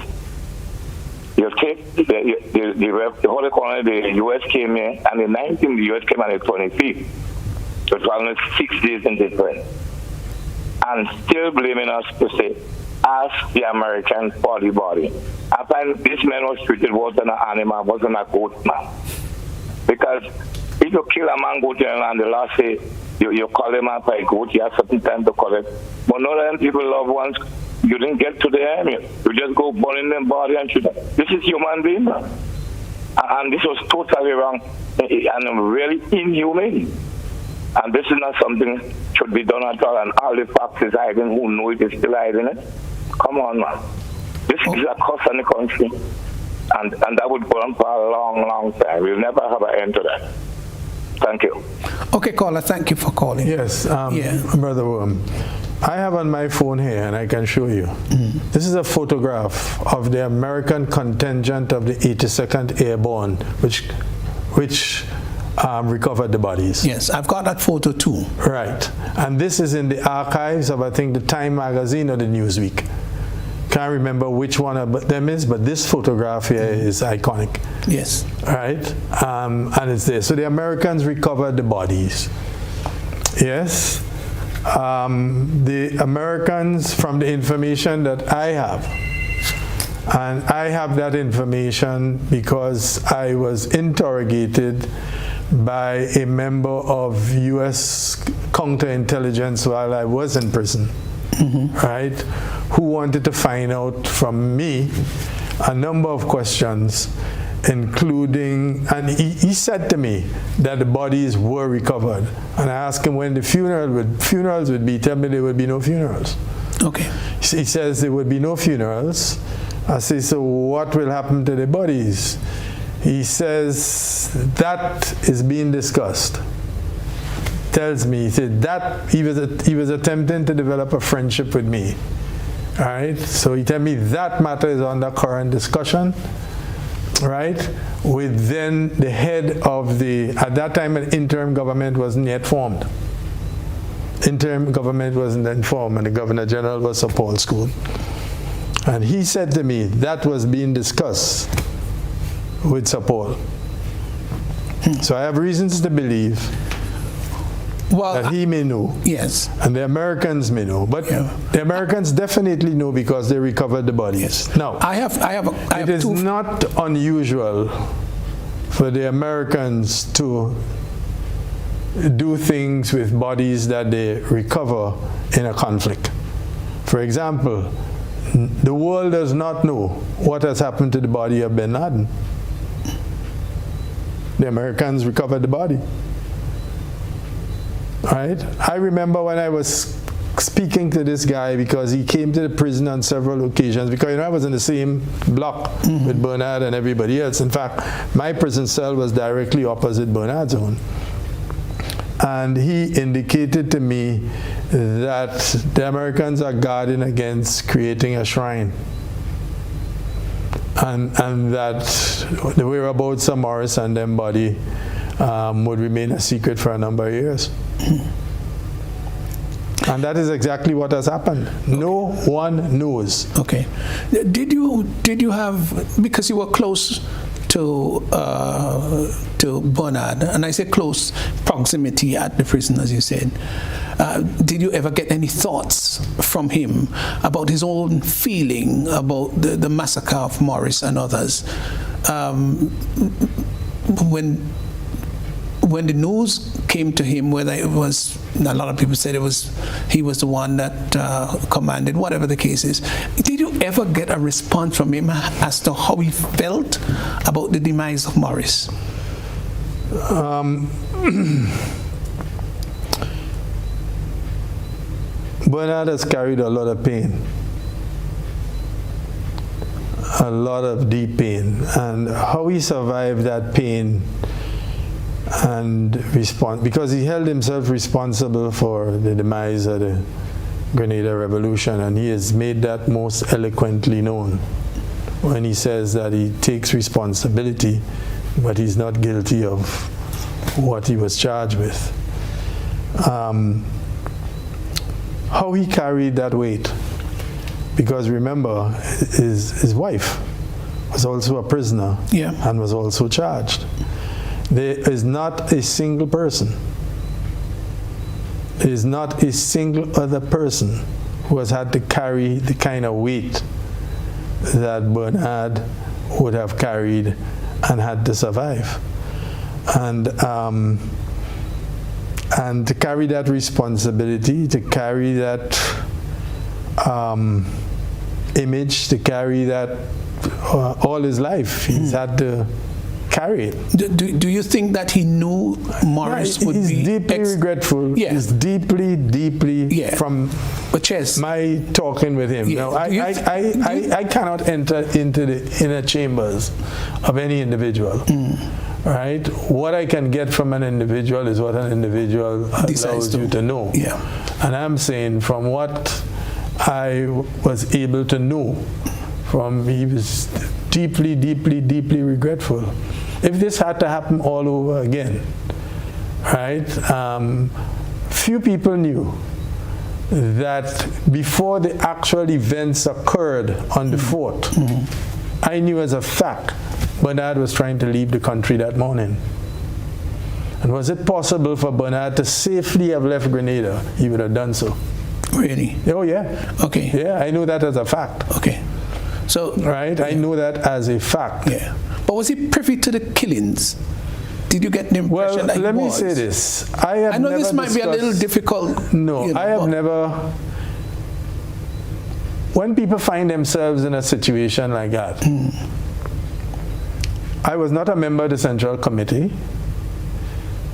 You take the Holy Colony, the U.S. came here, and the 19th, the U.S. came on the 25th. So it was only 6 days in difference. And still blaming us to say, ask the Americans for the body. After this man was treated, wasn't an animal, wasn't a goat man. Because if you kill a man, go to and the last say, you call him up a goat, you have certain time to call it. But none of them people, loved ones, you didn't get to the end. You just go burning them body and shoot them. This is human being. And this was totally wrong and really inhumane. And this is not something should be done at all. And all the facts is hiding. Who know it is still hiding it? Come on, man. This is a cost on the country. And that would go on for a long, long time. We'll never have an end to that. Thank you. Okay, caller, thank you for calling. Yes, Brother Worme. I have on my phone here, and I can show you. This is a photograph of the American contingent of the 82nd Airborne, which recovered the bodies. Yes, I've got that photo too. Right. And this is in the archives of, I think, the Time magazine or the Newsweek. Can't remember which one of them is, but this photograph here is iconic. Yes. Right? And it's there. So the Americans recovered the bodies. Yes. The Americans, from the information that I have, and I have that information because I was interrogated by a member of U.S. counterintelligence while I was in prison, right, who wanted to find out from me a number of questions, including, and he said to me that the bodies were recovered. And I asked him when the funerals would be. Tell me there would be no funerals. Okay. He says there would be no funerals. I say, so what will happen to the bodies? He says that is being discussed. Tells me, he said that he was attempting to develop a friendship with me. All right. So he told me that matter is under current discussion. Right, with then the head of the, at that time an interim government wasn't yet formed. Interim government wasn't then formed, and the Governor General was Sir Paul School. And he said to me that was being discussed with Sir Paul. So I have reasons to believe that he may know. Yes. And the Americans may know. But the Americans definitely know because they recovered the bodies. Yes. Now, it is not unusual for the Americans to do things with bodies that they recover in a conflict. For example, the world does not know what has happened to the body of bin Laden. The Americans recovered the body. Right? I remember when I was speaking to this guy because he came to the prison on several occasions because I was in the same block with Bernard and everybody else. In fact, my prison cell was directly opposite Bernard's own. And he indicated to me that the Americans are guarding against creating a shrine. And that the whereabouts of Morris and them body would remain a secret for a number of years. And that is exactly what has happened. No one knows. Okay. Did you have, because you were close to Bernard, and I say close proximity at the prison, as you said, did you ever get any thoughts from him about his own feeling about the massacre of Morris and others? When the news came to him, whether it was, a lot of people said he was the one that commanded, whatever the case is, did you ever get a response from him as to how he felt about the demise of Morris? Bernard has carried a lot of pain. A lot of deep pain. And how he survived that pain and respond, because he held himself responsible for the demise of the Grenada Revolution, and he has made that most eloquently known when he says that he takes responsibility, but he's not guilty of what he was charged with. How he carried that weight, because remember, his wife was also a prisoner and was also charged. There is not a single person, there is not a single other person who has had to carry the kind of weight that Bernard would have carried and had to survive. And to carry that responsibility, to carry that image, to carry that all his life, he's had to carry it. Do you think that he knew Morris would be... He's deeply regretful. Yeah. He's deeply from my talking with him. Yeah. Now, I cannot enter into the inner chambers of any individual. Right? What I can get from an individual is what an individual allows you to know. Yeah. And I'm saying from what I was able to know, he was deeply regretful. If this had to happen all over again, right? Few people knew that before the actual events occurred on the 4th, I knew as a fact Bernard was trying to leave the country that morning. And was it possible for Bernard to safely have left Grenada? He would have done so. Really? Oh, yeah. Okay. Yeah, I know that as a fact. Okay. So, right? I know that as a fact. Yeah. But was he privy to the killings? Did you get the impression that he was? Let me say this. I know this might be a little difficult. No, I have never... When people find themselves in a situation like that, I was not a member of the Central Committee,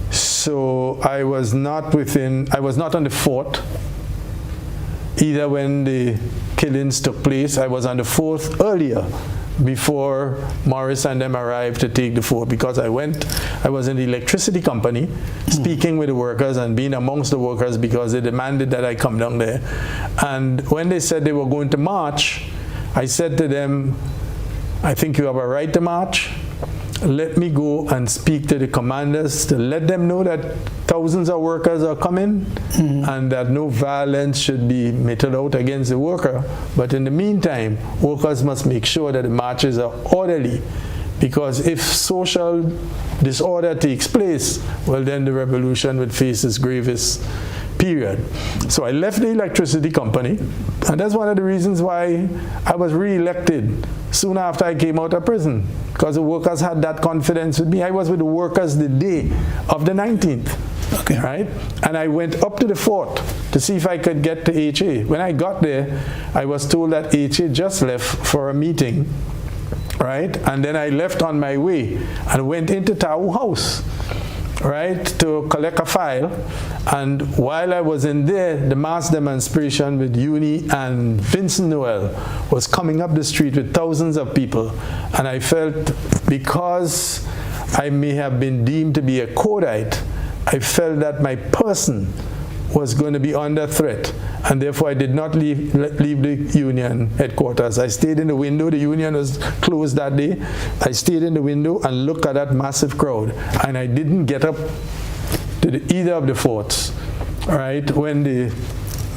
so I was not on the fort, either when the killings took place. I was on the fort earlier, before Morris and them arrived to take the fort, because I was in the electricity company, speaking with the workers and being amongst the workers because they demanded that I come down there. And when they said they were going to march, I said to them, I think you have a right to march. Let me go and speak to the commanders to let them know that thousands of workers are coming and that no violence should be meted out against the worker. But in the meantime, workers must make sure that the marches are orderly, because if social disorder takes place, well, then the revolution would face its gravest period. So I left the electricity company, and that's one of the reasons why I was re-elected soon after I came out of prison, because the workers had that confidence with me. I was with the workers the day of the 19th. Okay. Right? And I went up to the fort to see if I could get to HA. When I got there, I was told that HA just left for a meeting. Right? And then I left on my way and went into Tau House, right, to collect a file. And while I was in there, the mass demonstration with Uni and Vincent Noel was coming up the street with thousands of people. And I felt, because I may have been deemed to be a Codite, I felt that my person was going to be under threat. And therefore I did not leave the union headquarters. I stayed in the window. The union was closed that day. I stayed in the window and looked at that massive crowd. And I didn't get up to either of the forts, right, when the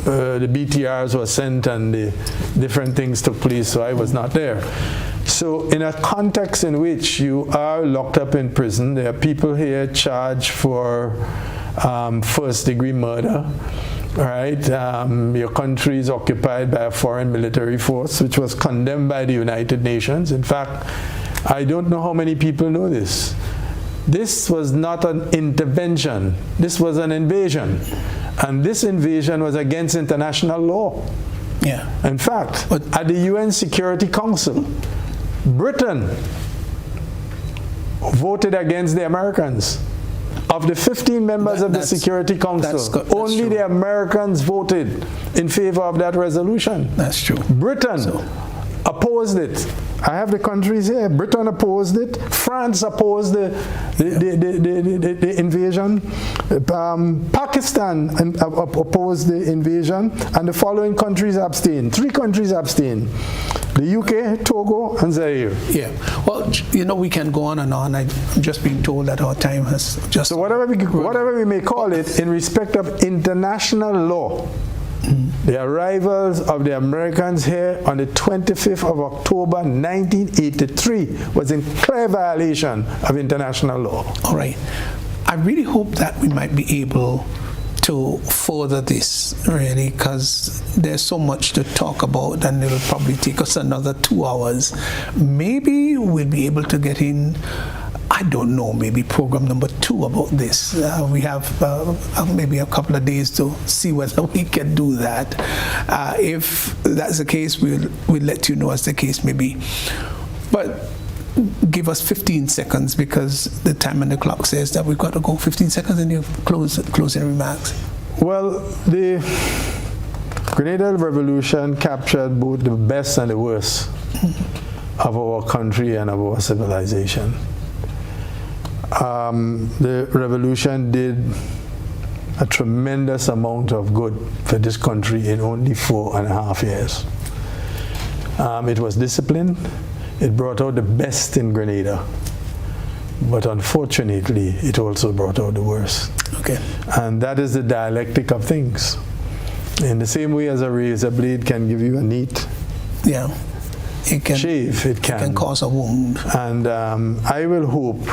BTRs were sent and the different things took place, so I was not there. So in a context in which you are locked up in prison, there are people here charged for first-degree murder, right? Your country is occupied by a foreign military force, which was condemned by the United Nations. In fact, I don't know how many people know this. This was not an intervention. This was an invasion. And this invasion was against international law. Yeah. In fact, at the UN Security Council, Britain voted against the Americans. Of the 15 members of the Security Council, only the Americans voted in favor of that resolution. That's true. Britain opposed it. I have the countries here. Britain opposed it. France opposed the invasion. Pakistan opposed the invasion. And the following countries abstained. 3 countries abstained. The UK, Togo, and Zaire. Yeah. Well, you know, we can go on and on. I'm just being told that our time has just... So whatever we may call it, in respect of international law, the arrivals of the Americans here on the 25th of October 1983 was in clear violation of international law. All right. I really hope that we might be able to further this, really, because there's so much to talk about and it'll probably take us another 2 hours. Maybe we'll be able to get in, I don't know, maybe program number 2 about this. We have maybe a couple of days to see whether we can do that. If that's the case, we'll let you know as the case may be. But give us 15 seconds because the time on the clock says that we've got to go 15 seconds in your closing remarks. Well, the Grenada Revolution captured both the best and the worst of our country and of our civilization. The revolution did a tremendous amount of good for this country in only 4.5 years. It was disciplined. It brought out the best in Grenada. But unfortunately, it also brought out the worst. Okay. And that is the dialectic of things. In the same way as a razor blade can give you a neat shave, it can cause a wound. And I will hope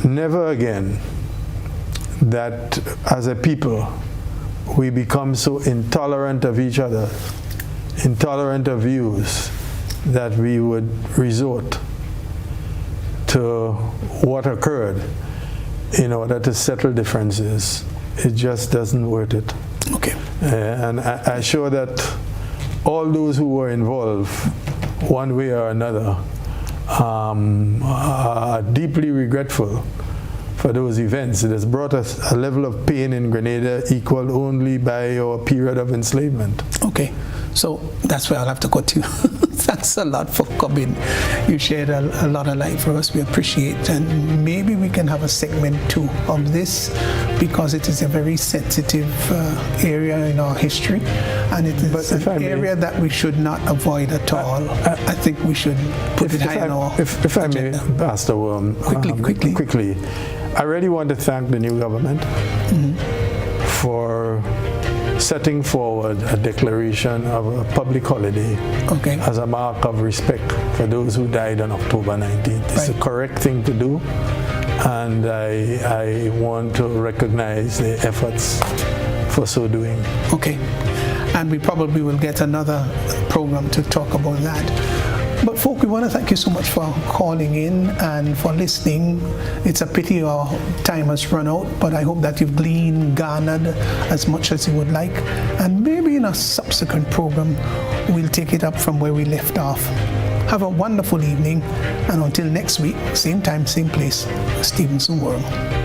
never again that as a people we become so intolerant of each other, intolerant of views, that we would resort to what occurred in order to settle differences. It just doesn't worth it. Okay. And I'm sure that all those who were involved, one way or another, are deeply regretful for those events. It has brought us a level of pain in Grenada equal only by our period of enslavement. Okay, so that's where I'll have to cut you. Thanks a lot for coming. You shared a lot of light for us. We appreciate, and maybe we can have a segment 2 of this, because it is a very sensitive area in our history, and it is an area that we should not avoid at all. I think we should put it high on our If I may, Pastor Worme, quickly, I really want to thank the new government for setting forward a declaration of a public holiday as a mark of respect for those who died on October 19th. It's the correct thing to do, and I want to recognize the efforts for so doing. Okay, and we probably will get another program to talk about that. But folk, we want to thank you so much for calling in and for listening. It's a pity our time has run out, but I hope that you've garnered as much as you would like. And maybe in a subsequent program, we'll take it up from where we left off. Have a wonderful evening, and until next week, same time, same place, Stephenson Worme.